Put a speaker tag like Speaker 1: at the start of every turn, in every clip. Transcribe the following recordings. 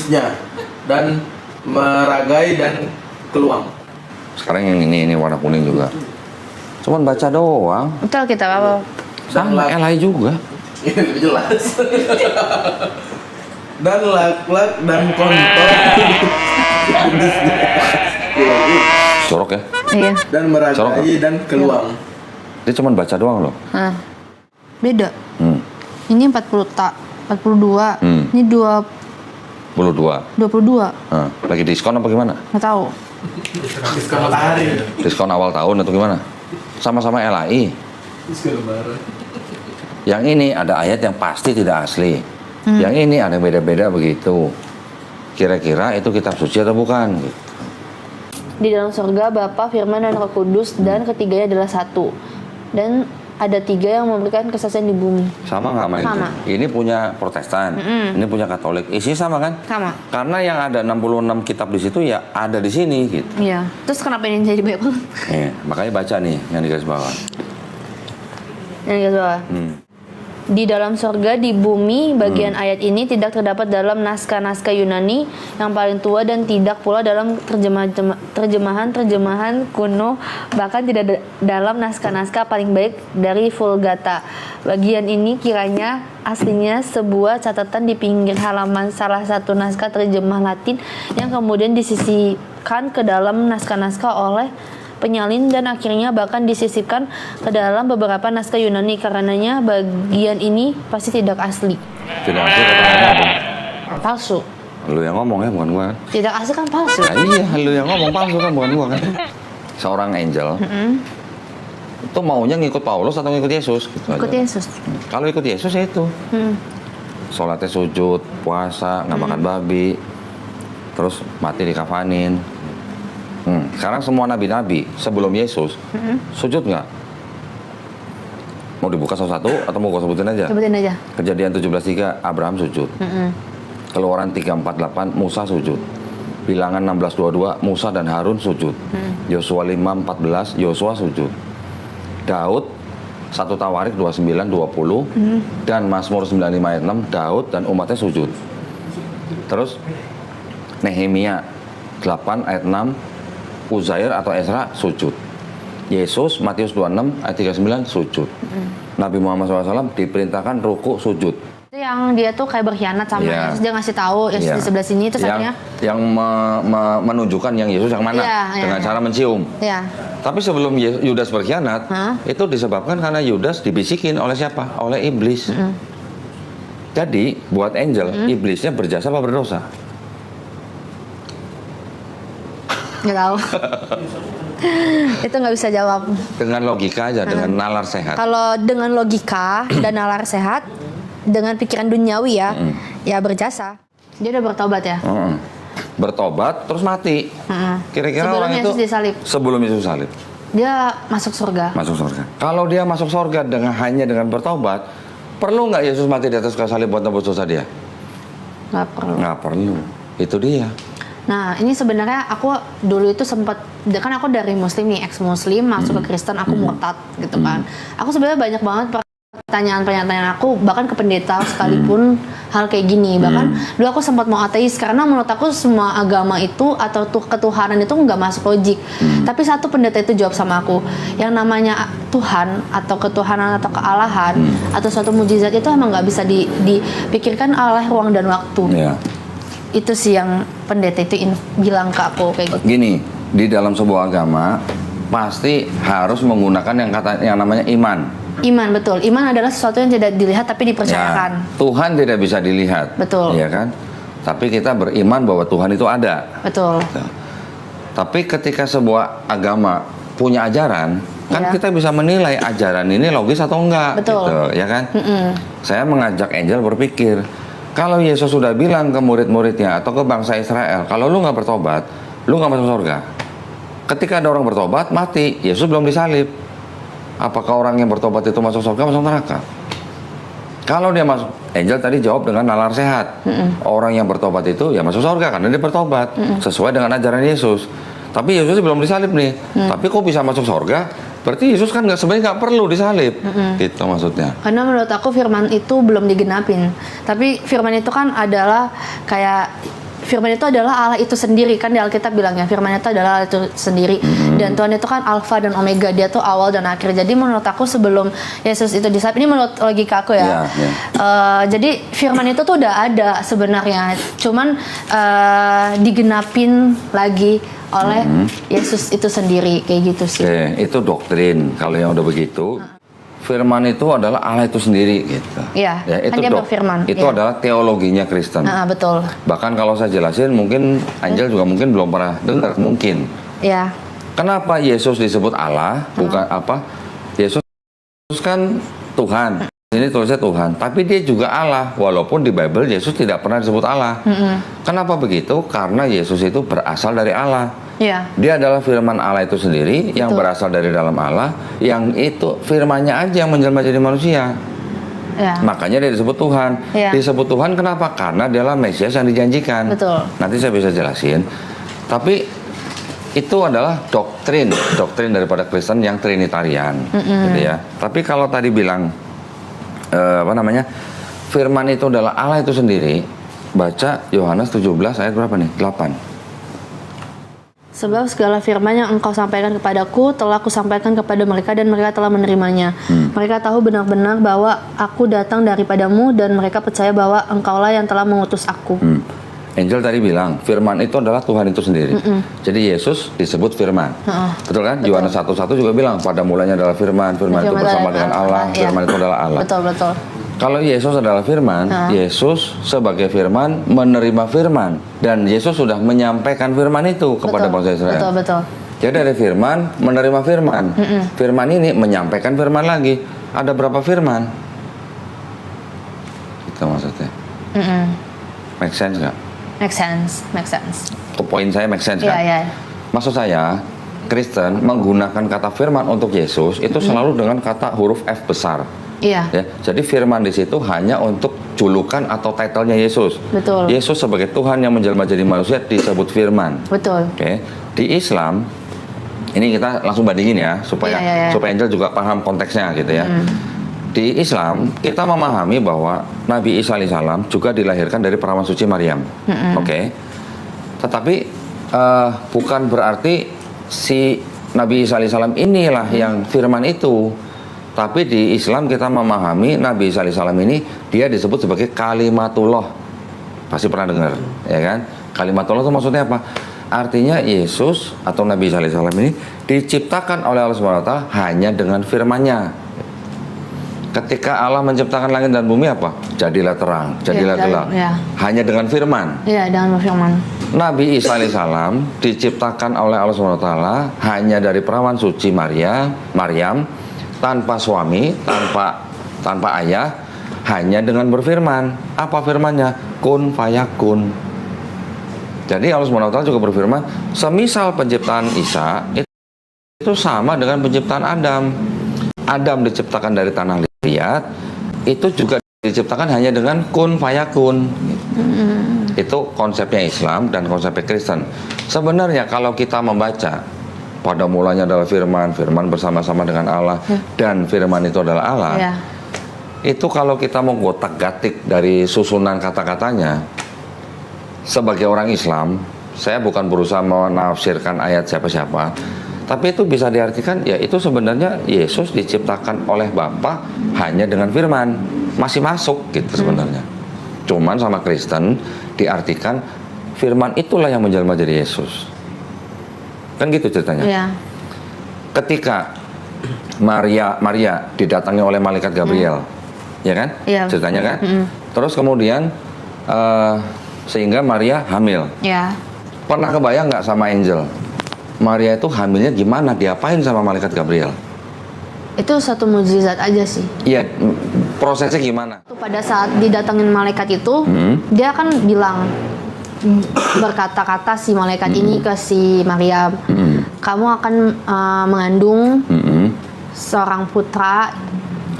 Speaker 1: kudusnya dan meragai dan keluang.
Speaker 2: Sekarang yang ini warna kuning juga. Cuman baca doang.
Speaker 3: Betul kita apa?
Speaker 2: Sama Elai juga.
Speaker 1: Ini lebih jelas. Dan lak-lak dan kontol.
Speaker 2: Jorok ya.
Speaker 3: Iya.
Speaker 1: Dan meragai dan keluang.
Speaker 2: Dia cuman baca doang loh.
Speaker 3: Nah, beda.
Speaker 2: Hmm.
Speaker 3: Ini 42. Ini
Speaker 2: 22.
Speaker 3: 22.
Speaker 2: Lagi diskon apa gimana?
Speaker 3: Nggak tahu.
Speaker 1: Diskon matahari.
Speaker 2: Diskon awal tahun atau gimana? Sama-sama LAI.
Speaker 1: Diskon lebaran.
Speaker 2: Yang ini ada ayat yang pasti tidak asli. Yang ini ada beda-beda begitu. Kira-kira itu kitab suci atau bukan?
Speaker 3: Di dalam surga Bapa, Firman, dan Roh Kudus, dan ketiganya adalah satu. Dan ada tiga yang memberikan kesaksian di bumi.
Speaker 2: Sama nggak sama itu?
Speaker 3: Sama.
Speaker 2: Ini punya Protestan, ini punya Katolik. Isinya sama kan?
Speaker 3: Sama.
Speaker 2: Karena yang ada 66 kitab di situ ya ada di sini gitu.
Speaker 3: Iya. Terus kenapa ini jadi banyak banget?
Speaker 2: Makanya baca nih yang di garis bawah.
Speaker 3: Yang di garis bawah. Di dalam surga, di bumi, bagian ayat ini tidak terdapat dalam naskah-naskah Yunani yang paling tua dan tidak pula dalam terjemahan kuno, bahkan tidak dalam naskah-naskah paling baik dari Vulgata. Bagian ini kiranya aslinya sebuah catatan di pinggir halaman salah satu naskah terjemah Latin yang kemudian disisipkan ke dalam naskah-naskah oleh penyalin dan akhirnya bahkan disisipkan ke dalam beberapa naskah Yunani. Karenanya bagian ini pasti tidak asli.
Speaker 2: Tidak asli katanya apa?
Speaker 3: Palsu.
Speaker 2: Lu yang ngomong ya, bukan gua kan?
Speaker 3: Tidak asli kan palsu.
Speaker 2: Nah, iya, lu yang ngomong palsu kan, bukan gua kan? Seorang angel itu maunya ngikut Paulus atau ngikut Yesus? Gitu
Speaker 3: Ikut
Speaker 2: aja.
Speaker 3: Yesus.
Speaker 2: Kalau ikut Yesus ya itu. Sholatnya sujud, puasa, nggak makan babi, terus mati dikafanin. Sekarang semua nabi-nabi sebelum Yesus sujud nggak? Mau dibuka satu-satu atau mau gue sebutin aja?
Speaker 3: Sebutin aja.
Speaker 2: Kejadian 17:3 Abraham sujud. Keluaran 3:4-8 Musa sujud. Bilangan 16:22 Musa dan Harun sujud. Yosua 5:14 Yosua sujud. Daud 1 Tawarik 29:20 dan Mazmur 95 ayat 6 Daud dan umatnya sujud. Terus Nehemia 8 ayat 6 Uzair atau Ezra sujud. Yesus Matius 26 ayat 39 sujud. Nabi Muhammad SAW diperintahkan ruku sujud.
Speaker 3: Itu yang dia tuh kayak berkhianat sama Yesus, dia ngasih tahu Yesus di sebelah sini terus akhirnya
Speaker 2: yang menunjukkan yang Yesus yang mana dengan cara mencium.
Speaker 3: Iya.
Speaker 2: Tapi sebelum Yudas berkhianat, itu disebabkan karena Yudas dibisikin oleh siapa? Oleh iblis. Jadi buat angel, iblisnya berjasa apa berdosa?
Speaker 3: Nggak tahu. Itu nggak bisa jawab.
Speaker 2: Dengan logika aja, dengan nalar sehat.
Speaker 3: Kalau dengan logika dan nalar sehat, dengan pikiran duniawi ya berjasa. Dia udah bertobat ya.
Speaker 2: Bertobat terus mati. Kira-kira
Speaker 3: Sebelum
Speaker 2: orang
Speaker 3: Yesus
Speaker 2: itu
Speaker 3: disalib.
Speaker 2: Sebelum Yesus salib.
Speaker 3: Dia masuk surga.
Speaker 2: Masuk surga. Kalau dia masuk surga hanya dengan bertobat, perlu nggak Yesus mati di atas kayu salib buat nebus dosa dia?
Speaker 3: Nggak perlu.
Speaker 2: Nggak perlu. Itu dia.
Speaker 3: Nah, ini sebenarnya aku dulu itu sempat, kan aku dari muslim nih, ex-muslim, masuk ke Kristen, aku murtad gitu kan. Aku sebenarnya banyak banget pertanyaan-pertanyaan aku, bahkan ke pendeta sekalipun hal kayak gini. Bahkan dulu aku sempat mau ateis, karena menurut aku semua agama itu, atau ketuhanan itu nggak masuk logik. Tapi satu pendeta itu jawab sama aku, yang namanya Tuhan, atau ketuhanan, atau kealahan, atau suatu mujizat itu emang nggak bisa dipikirkan oleh ruang dan waktu.
Speaker 2: Ya.
Speaker 3: Itu sih yang pendeta itu bilang ke aku kayak gitu.
Speaker 2: Gini, di dalam sebuah agama pasti harus menggunakan yang namanya iman.
Speaker 3: Iman, betul. Iman adalah sesuatu yang tidak dilihat tapi dipercayakan.
Speaker 2: Ya, Tuhan tidak bisa dilihat.
Speaker 3: Betul.
Speaker 2: Ya kan? Tapi kita beriman bahwa Tuhan itu ada.
Speaker 3: Betul.
Speaker 2: Tapi ketika sebuah agama punya ajaran, kan kita bisa menilai ajaran ini logis atau enggak.
Speaker 3: Betul.
Speaker 2: Gitu, ya kan? Saya mengajak Angel berpikir, kalau Yesus sudah bilang ke murid-muridnya atau ke bangsa Israel, kalau lu nggak bertobat, lu nggak masuk surga. Ketika ada orang bertobat, mati, Yesus belum disalib. Apakah orang yang bertobat itu masuk surga, masuk neraka? Kalau dia masuk, Angel tadi jawab dengan nalar sehat. Orang yang bertobat itu ya masuk surga karena dia bertobat sesuai dengan ajaran Yesus. Tapi Yesus belum disalib nih. Tapi kok bisa masuk surga? Berarti Yesus kan sebenarnya nggak perlu disalib, gitu maksudnya.
Speaker 3: Karena menurut aku firman itu belum digenapin. Tapi firman itu kan adalah kayak firman itu adalah Allah itu sendiri, kan di Alkitab bilangnya firman itu adalah Allah itu sendiri. Dan Tuhan itu kan Alfa dan Omega, dia tuh awal dan akhir. Jadi menurut aku sebelum Yesus itu disalib, ini menurut logika aku ya. Jadi firman itu tuh udah ada sebenarnya, cuman digenapin lagi oleh Yesus itu sendiri, kayak gitu sih.
Speaker 2: Oke, itu doktrin. Kalau yang udah begitu, firman itu adalah Allah itu sendiri gitu.
Speaker 3: Iya,
Speaker 2: Ya, itu
Speaker 3: kan dia berfirman.
Speaker 2: itu
Speaker 3: Iya.
Speaker 2: adalah teologinya Kristen.
Speaker 3: Betul.
Speaker 2: Bahkan kalau saya jelasin, mungkin Angel juga mungkin belum pernah dengar, mungkin.
Speaker 3: Iya.
Speaker 2: Kenapa Yesus disebut Allah? Bukan apa? Yesus kan Tuhan. Ini tulisnya Tuhan, tapi dia juga Allah. Walaupun di Bible Yesus tidak pernah disebut Allah. Kenapa begitu? Karena Yesus itu berasal dari Allah.
Speaker 3: Iya.
Speaker 2: Dia adalah firman Allah itu sendiri yang berasal dari dalam Allah, yang itu firmannya aja yang menjelma jadi manusia.
Speaker 3: Iya.
Speaker 2: Makanya dia disebut Tuhan.
Speaker 3: Iya.
Speaker 2: Disebut Tuhan kenapa? Karena dia adalah Mesias yang dijanjikan.
Speaker 3: Betul.
Speaker 2: Nanti saya bisa jelasin. Tapi itu adalah doktrin daripada Kristen yang Trinitarian, gitu ya. Tapi kalau tadi bilang firman itu adalah Allah itu sendiri, baca Yohanes 17 ayat berapa nih? 8.
Speaker 3: Sebab segala firman yang engkau sampaikan kepadaku telah aku sampaikan kepada mereka dan mereka telah menerimanya. Mereka tahu benar-benar bahwa aku datang daripadamu dan mereka percaya bahwa engkaulah yang telah mengutus aku.
Speaker 2: Angel tadi bilang firman itu adalah Tuhan itu sendiri. Jadi Yesus disebut firman. Betul kan? Yohanes 1:1 juga bilang pada mulanya adalah firman itu bersama dengan Allah, firman itu adalah Allah.
Speaker 3: Betul.
Speaker 2: Kalau Yesus adalah firman, Yesus sebagai firman menerima firman, dan Yesus sudah menyampaikan firman itu kepada bangsa Israel.
Speaker 3: Betul.
Speaker 2: Jadi ada firman menerima firman. Firman ini menyampaikan firman lagi. Ada berapa firman? Itu maksudnya. Make sense nggak?
Speaker 3: Make sense.
Speaker 2: Ke poin saya make sense kan?
Speaker 3: Iya.
Speaker 2: Maksud saya, Kristen menggunakan kata firman untuk Yesus itu selalu dengan kata huruf F besar.
Speaker 3: Iya.
Speaker 2: Ya, jadi firman di situ hanya untuk julukan atau titlenya Yesus.
Speaker 3: Betul.
Speaker 2: Yesus sebagai Tuhan yang menjelma jadi manusia disebut firman.
Speaker 3: Betul.
Speaker 2: Oke. Di Islam ini kita langsung bandingin ya supaya
Speaker 3: Iya.
Speaker 2: supaya Angel juga paham konteksnya gitu ya. Di Islam kita memahami bahwa Nabi Isa alaihissalam juga dilahirkan dari perawan suci Maryam. Oke. Tetapi bukan berarti si Nabi Isa alaihissalam inilah yang firman itu. Tapi di Islam kita memahami Nabi Isa alaihissalam ini dia disebut sebagai kalimatullah. Pasti pernah dengar, ya kan? Kalimatullah itu maksudnya apa? Artinya Yesus atau Nabi Isa alaihissalam ini diciptakan oleh Allah SWT hanya dengan firman-Nya. Ketika Allah menciptakan langit dan bumi apa? Jadilah terang, jadilah gelap.
Speaker 3: Ya.
Speaker 2: Hanya dengan firman.
Speaker 3: Iya, dengan firman.
Speaker 2: Nabi Isa alaihissalam diciptakan oleh Allah SWT hanya dari perawan suci Maryam, tanpa suami, tanpa ayah, hanya dengan berfirman. Apa firmannya? Kun fayakun. Jadi Allah SWT juga berfirman, semisal penciptaan Isa itu sama dengan penciptaan Adam. Adam diciptakan dari tanah liat, itu juga diciptakan hanya dengan kun fayakun. Itu konsepnya Islam dan konsepnya Kristen. Sebenarnya kalau kita membaca pada mulanya adalah firman bersama-sama dengan Allah, dan firman itu adalah Allah.
Speaker 3: Iya.
Speaker 2: Itu kalau kita mau gotak-gatik dari susunan kata-katanya, sebagai orang Islam, saya bukan berusaha menafsirkan ayat siapa-siapa, tapi itu bisa diartikan, ya itu sebenarnya Yesus diciptakan oleh Bapa hanya dengan firman. Masih masuk gitu sebenarnya. Cuman sama Kristen diartikan firman itulah yang menjelma jadi Yesus. Kan gitu ceritanya.
Speaker 3: Iya.
Speaker 2: Ketika Maria didatangi oleh malaikat Gabriel, ya kan?
Speaker 3: Iya.
Speaker 2: Ceritanya kan? Terus kemudian sehingga Maria hamil.
Speaker 3: Iya.
Speaker 2: Pernah kebayang nggak sama Angel? Maria itu hamilnya gimana? Diapain sama malaikat Gabriel?
Speaker 3: Itu satu mukjizat aja sih.
Speaker 2: Iya, prosesnya gimana?
Speaker 3: Pada saat didatangin malaikat itu, dia kan bilang, berkata-kata si malaikat ini ke si Maryam, kamu akan mengandung seorang putra,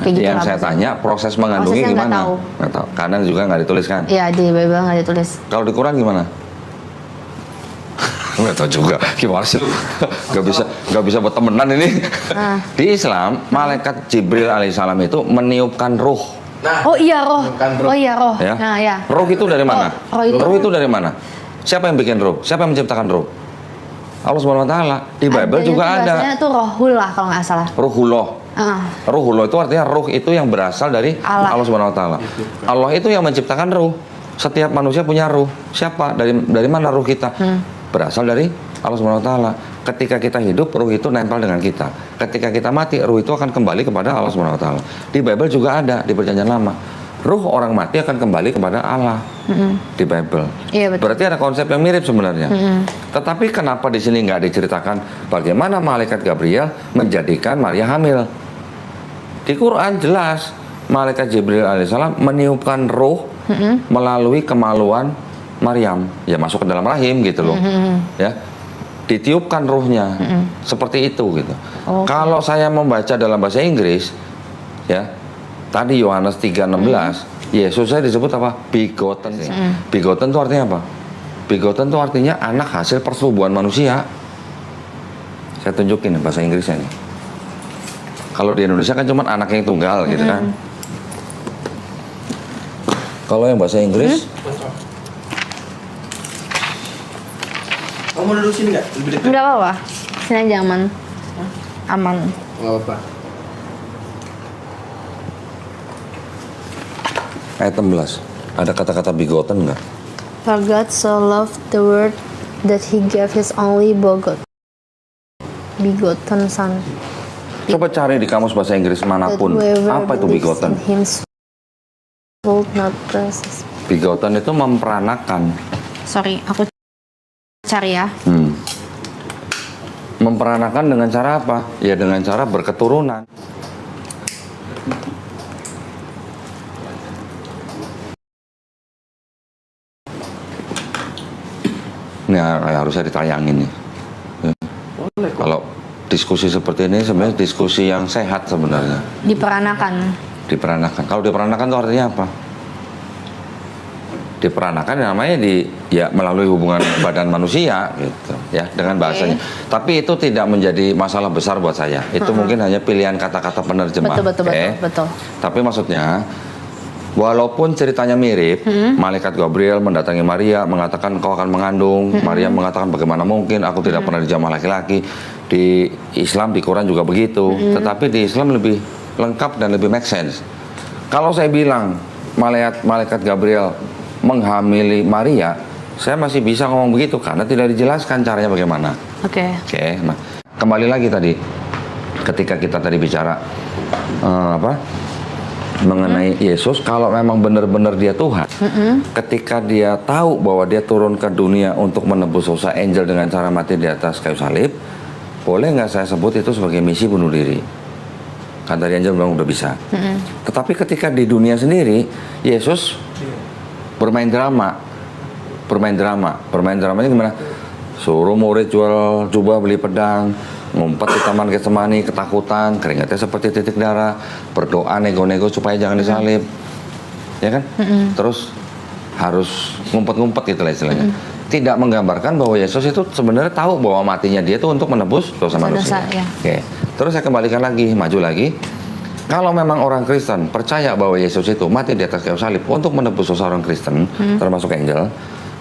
Speaker 3: kayak gitu.
Speaker 2: Yang saya tanya, proses mengandungnya
Speaker 3: Prosesnya
Speaker 2: gimana?
Speaker 3: nggak tahu.
Speaker 2: Nggak tahu. Karena juga nggak dituliskan.
Speaker 3: Iya, di Bible nggak ditulis.
Speaker 2: Kalau di Quran gimana? Nggak tahu juga. Gimana sih lu? Nggak bisa buat temenan ini. Di Islam, malaikat Jibril alaihissalam itu meniupkan ruh.
Speaker 1: Nah,
Speaker 3: Oh iya roh.
Speaker 1: bukan roh.
Speaker 3: Oh iya roh.
Speaker 2: Ya.
Speaker 3: Nah ya.
Speaker 2: Ruh itu dari mana?
Speaker 3: Roh itu-
Speaker 2: Ruh itu dari mana? Siapa yang bikin ruh? Siapa yang menciptakan ruh? Allah Subhanahu wa taala. Di Bible juga ada.
Speaker 3: Bahasanya itu rohullah kalau nggak salah.
Speaker 2: Ruhullah. Ruhullah itu artinya ruh itu yang berasal dari Allah Subhanahu wa taala. Allah itu yang menciptakan ruh. Setiap manusia punya ruh. Siapa? Dari mana ruh kita? Berasal dari Allah Subhanahu wa taala. Ketika kita hidup, ruh itu nempel dengan kita. Ketika kita mati, ruh itu akan kembali kepada Allah Subhanahu wa taala. Di Bible juga ada di Perjanjian Lama. Ruh orang mati akan kembali kepada Allah. Di Bible. Iya, betul. Berarti ada konsep yang mirip sebenarnya. Tetapi kenapa di sini nggak diceritakan bagaimana malaikat Gabriel menjadikan Maria hamil? Di Quran jelas malaikat Jibril alaihissalam meniupkan ruh melalui kemaluan Maryam, ya masuk ke dalam rahim gitu loh, ya ditiupkan ruhnya, seperti itu gitu. Kalau saya membaca dalam bahasa Inggris, ya tadi Yohanes 3:16, Yesus saya disebut apa? Begotten. Begotten itu artinya apa? Begotten itu artinya anak hasil persetubuhan manusia. Saya tunjukin bahasa Inggrisnya nih. Kalau di Indonesia kan cuma anak yang tunggal gitu kan. Kalau yang bahasa Inggris,
Speaker 1: kamu mau duduk sini nggak? Lebih dekat.
Speaker 3: Enggak apa-apa. Sini aja aman. Aman.
Speaker 1: Nggak apa-apa.
Speaker 2: ayat 16. Ada kata-kata begotten nggak?
Speaker 3: For God so loved the world that he gave his only begotten son.
Speaker 2: Coba cari di kamus bahasa Inggris manapun. Apa itu begotten? Begotten itu memperanakan.
Speaker 3: Sorry, aku cari ya.
Speaker 2: Memperanakan dengan cara apa? Ya dengan cara berketurunan. Ini harusnya ditayangin nih.
Speaker 1: Boleh kok.
Speaker 2: Kalau diskusi seperti ini sebenarnya diskusi yang sehat sebenarnya.
Speaker 3: Diperanakan.
Speaker 2: Diperanakan. Kalau diperanakan itu artinya apa? Diperanakan namanya melalui hubungan badan manusia gitu ya dengan bahasanya. Tapi itu tidak menjadi masalah besar buat saya. Itu mungkin hanya pilihan kata-kata penerjemah.
Speaker 3: Betul.
Speaker 2: Tapi maksudnya walaupun ceritanya mirip, malaikat Gabriel mendatangi Maria mengatakan kau akan mengandung. Maria mengatakan bagaimana mungkin aku tidak pernah dijamah laki-laki. Di Islam, di Quran juga begitu. Tetapi di Islam lebih lengkap dan lebih make sense. Kalau saya bilang malaikat Gabriel menghamili Maria, saya masih bisa ngomong begitu karena tidak dijelaskan caranya bagaimana. Oke. Nah, kembali lagi tadi ketika kita tadi bicara mengenai Yesus, kalau memang benar-benar dia Tuhan, ketika dia tahu bahwa dia turun ke dunia untuk menebus dosa angel dengan cara mati di atas kayu salib, boleh nggak saya sebut itu sebagai misi bunuh diri? Kan tadi angel bilang udah bisa. Tetapi ketika di dunia sendiri, Yesus bermain drama. Dramanya gimana? Suruh murid jual jubah beli pedang, ngumpet di taman Getsemani ketakutan, keringatnya seperti titik darah, berdoa nego-nego supaya jangan disalib, ya kan? Terus harus ngumpet-ngumpet gitu lah istilahnya. Tidak menggambarkan bahwa Yesus itu sebenarnya tahu bahwa matinya dia itu untuk menebus dosa manusia. Ya. Oke. Terus saya kembalikan lagi, maju lagi. Kalau memang orang Kristen percaya bahwa Yesus itu mati di atas kayu salib untuk menebus dosa orang Kristen, termasuk angel,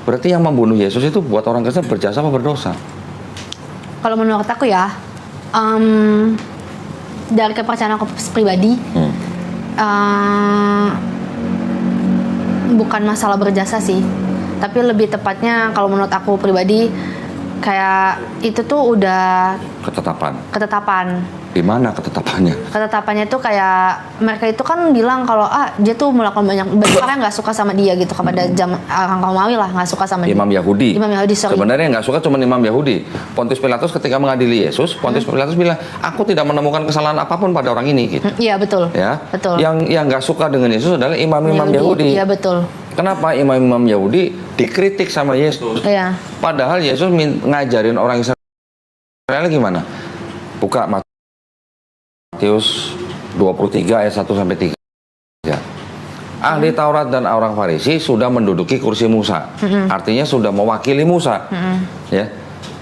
Speaker 2: berarti yang membunuh Yesus itu buat orang Kristen berjasa apa berdosa?
Speaker 3: Kalau menurut aku ya, dari kepercayaan aku pribadi, bukan masalah berjasa sih, tapi lebih tepatnya kalau menurut aku pribadi, kayak itu tuh udah ketetapan.
Speaker 2: Di mana ketetapannya?
Speaker 3: Ketetapannya tuh kayak mereka itu kan bilang kalau dia tuh melakukan banyak orang nggak suka sama dia gitu kepada orang Romawi lah, nggak suka sama
Speaker 2: Imam Yahudi.
Speaker 3: Sorry.
Speaker 2: Sebenarnya nggak suka cuma Imam Yahudi. Pontius Pilatus ketika mengadili Yesus, Pontius Pilatus bilang, aku tidak menemukan kesalahan apapun pada orang ini. Gitu.
Speaker 3: Iya betul.
Speaker 2: Ya.
Speaker 3: Betul.
Speaker 2: Yang nggak suka dengan Yesus adalah imam-imam Yahudi.
Speaker 3: Iya betul.
Speaker 2: Kenapa imam-imam Yahudi dikritik sama Yesus?
Speaker 3: Iya.
Speaker 2: Padahal Yesus ngajarin orang Israel gimana? Buka Matius 23 ayat 1 sampai 3. Ahli Taurat dan orang Farisi sudah menduduki kursi Musa. Artinya sudah mewakili Musa. Ya.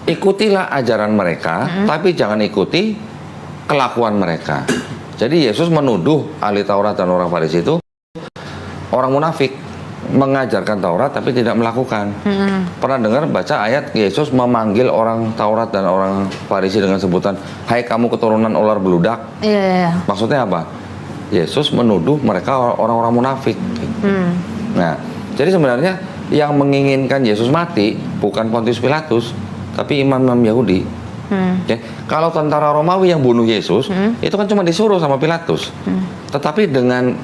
Speaker 2: Ikutilah ajaran mereka, tapi jangan ikuti kelakuan mereka. Jadi Yesus menuduh ahli Taurat dan orang Farisi itu orang munafik. mengajarkan Taurat tapi tidak melakukan. Pernah dengar baca ayat Yesus memanggil orang Taurat dan orang Farisi dengan sebutan, "Hai kamu keturunan ular beludak."
Speaker 3: Iya.
Speaker 2: Maksudnya apa? Yesus menuduh mereka orang-orang munafik. Nah, jadi sebenarnya yang menginginkan Yesus mati bukan Pontius Pilatus, tapi imam-imam Yahudi. Ya, kalau tentara Romawi yang bunuh Yesus, itu kan cuma disuruh sama Pilatus. Tetapi dengan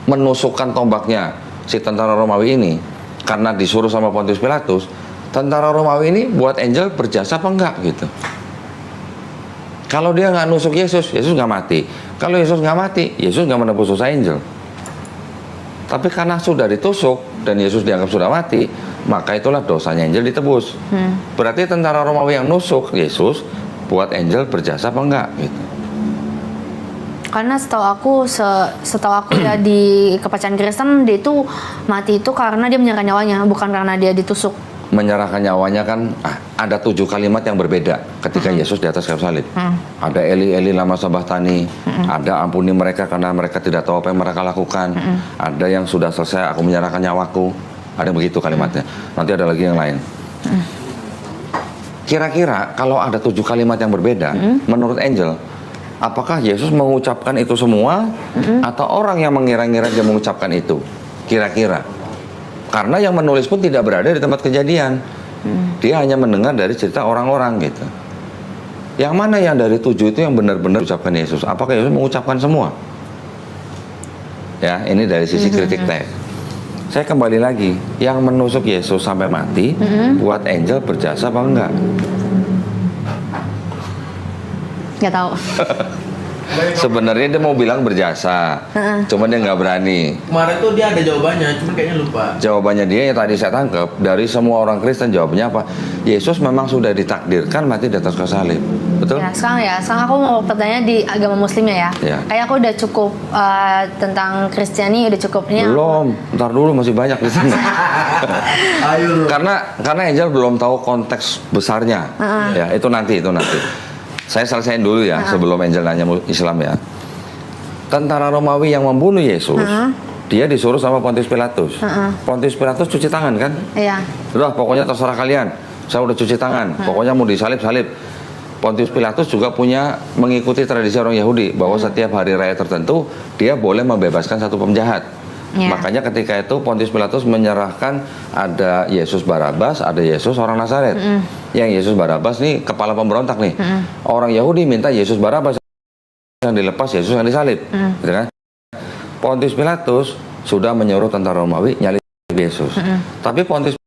Speaker 2: menusukkan tombaknya si tentara Romawi ini, karena disuruh sama Pontius Pilatus, tentara Romawi ini buat Angel berjasa apa enggak gitu. Kalau dia nggak nusuk Yesus, Yesus nggak mati. Kalau Yesus nggak mati, Yesus nggak menebus dosa Angel. Tapi karena sudah ditusuk dan Yesus dianggap sudah mati, maka itulah dosanya Angel ditebus. Berarti tentara Romawi yang nusuk Yesus buat Angel berjasa apa enggak gitu.
Speaker 3: Karena setahu aku ya di kepercayaan Kristen dia itu mati itu karena dia menyerahkan nyawanya, bukan karena dia ditusuk.
Speaker 2: Menyerahkan nyawanya kan ada 7 kalimat yang berbeda ketika Yesus di atas kayu salib. Ada Eli Eli lama sabachthani, ada ampuni mereka karena mereka tidak tahu apa yang mereka lakukan. Ada yang sudah selesai aku menyerahkan nyawaku. Ada yang begitu kalimatnya. Nanti ada lagi yang lain. Kira-kira kalau ada 7 kalimat yang berbeda, menurut Angel, apakah Yesus mengucapkan itu semua atau orang yang mengira-ngira dia mengucapkan itu? Kira-kira. Karena yang menulis pun tidak berada di tempat kejadian. Dia hanya mendengar dari cerita orang-orang gitu. Yang mana yang dari 7 itu yang benar-benar ucapkan Yesus? Apakah Yesus mengucapkan semua? Ya, ini dari sisi kritik teks. Saya kembali lagi, yang menusuk Yesus sampai mati, buat Angel berjasa apa enggak?
Speaker 3: Nggak tahu.
Speaker 2: Sebenarnya dia mau bilang berjasa, cuman dia nggak berani.
Speaker 1: Kemarin tuh dia ada jawabannya, cuman kayaknya lupa.
Speaker 2: Jawabannya dia yang tadi saya tangkap dari semua orang Kristen, jawabannya apa? Yesus memang sudah ditakdirkan mati di atas kayu salib, betul?
Speaker 3: Ya, sekarang aku mau bertanya di agama Muslimnya ya.
Speaker 2: Ya.
Speaker 3: Kayak aku udah cukup tentang Kristiani udah cukupnya.
Speaker 2: Belum, ntar dulu masih banyak di sini.
Speaker 1: Ayo.
Speaker 2: karena Angel belum tahu konteks besarnya. Ya, itu nanti. Saya selesaiin dulu ya sebelum Angel nanya Islam ya. Tentara Romawi yang membunuh Yesus, dia disuruh sama Pontius Pilatus. Pontius Pilatus cuci tangan kan?
Speaker 3: Iya.
Speaker 2: Udah, pokoknya terserah kalian. Saya udah cuci tangan. Pokoknya mau disalib-salib. Pontius Pilatus juga punya mengikuti tradisi orang Yahudi bahwa setiap hari raya tertentu dia boleh membebaskan satu penjahat. Makanya ketika itu Pontius Pilatus menyerahkan ada Yesus Barabas, ada Yesus orang Nazaret. Yang Yesus Barabas nih kepala pemberontak nih. Orang Yahudi minta Yesus Barabas yang dilepas, Yesus yang disalib. Gitu kan? Pontius Pilatus sudah menyuruh tentara Romawi nyalib Yesus. Tapi Pontius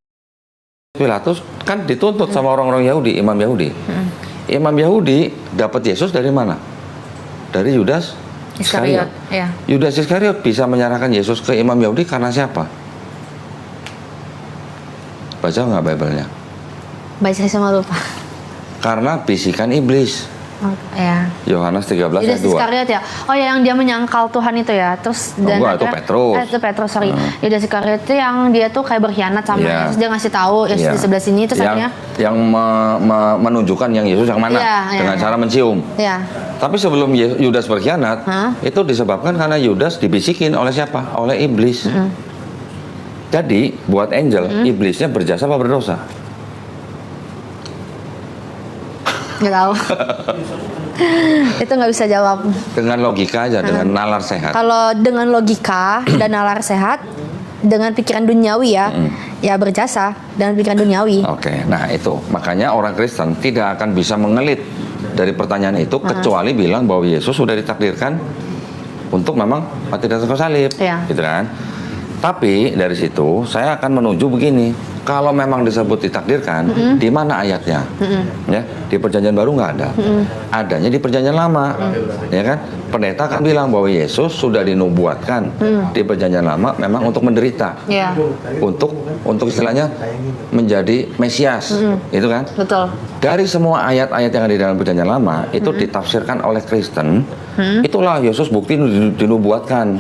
Speaker 2: Pilatus kan dituntut sama orang-orang Yahudi, imam Yahudi. Imam Yahudi dapat Yesus dari mana? Dari Yudas Iskariot.
Speaker 3: Ya.
Speaker 2: Yudas Iskariot bisa menyerahkan Yesus ke imam Yahudi karena siapa? Baca nggak Bible-nya?
Speaker 3: Baca sama lupa.
Speaker 2: Karena bisikan iblis.
Speaker 3: Oh, ya.
Speaker 2: Yohanes 13 ayat
Speaker 3: Yudas
Speaker 2: 2.
Speaker 3: Iskariot ya. Oh ya, yang dia menyangkal Tuhan itu ya. Terus
Speaker 2: Enggak, itu Petrus.
Speaker 3: Itu Petrus, sorry. Yudas Iskariot itu yang dia tuh kayak berkhianat sama Yesus. Dia ngasih tahu Yesus di sebelah sini terus akhirnya
Speaker 2: yang menunjukkan yang Yesus yang mana dengan cara mencium.
Speaker 3: Iya.
Speaker 2: Tapi sebelum Yudas berkhianat, itu disebabkan karena Yudas dibisikin oleh siapa? Oleh iblis. Jadi buat Angel, iblisnya berjasa apa berdosa?
Speaker 3: Nggak tahu. Itu nggak bisa jawab.
Speaker 2: Dengan logika aja, dengan nalar sehat.
Speaker 3: Kalau dengan logika dan nalar sehat, dengan pikiran duniawi ya berjasa dengan pikiran duniawi.
Speaker 2: Oke, nah itu makanya orang Kristen tidak akan bisa mengelit dari pertanyaan itu kecuali bilang bahwa Yesus sudah ditakdirkan untuk memang mati di atas kayu salib, gitu kan? Tapi dari situ saya akan menuju begini. Kalau memang disebut ditakdirkan, di mana ayatnya? Ya, di Perjanjian Baru nggak ada. Adanya di Perjanjian Lama, ya kan? Pendeta kan bilang bahwa Yesus sudah dinubuatkan di Perjanjian Lama memang untuk menderita, untuk istilahnya menjadi Mesias, itu kan?
Speaker 3: Betul.
Speaker 2: Dari semua ayat-ayat yang ada di dalam Perjanjian Lama itu ditafsirkan oleh Kristen. Itulah Yesus bukti dinubuatkan.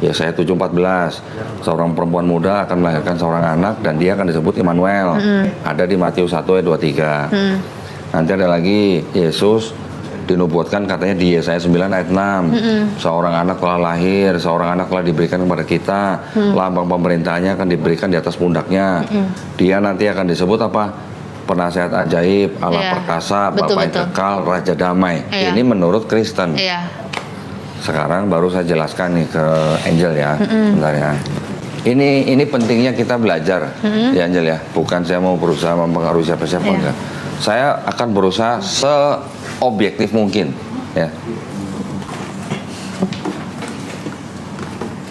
Speaker 2: Yesaya 7:14, seorang perempuan muda akan melahirkan seorang anak dan dia akan disebut Immanuel. Ada di Matius 1 ayat 23. Nanti ada lagi Yesus dinubuatkan katanya di Yesaya 9 ayat 6. Seorang anak telah lahir, seorang anak telah diberikan kepada kita. Lambang pemerintahnya akan diberikan di atas pundaknya. Dia nanti akan disebut apa? Penasihat ajaib, Allah perkasa, Bapa yang kekal, Raja damai. Ini menurut Kristen. Sekarang baru saya jelaskan nih ke Angel ya. Bentar ya. Ini pentingnya kita belajar ya Angel ya. Bukan saya mau berusaha mempengaruhi siapa-siapa enggak. Saya akan berusaha seobjektif mungkin ya.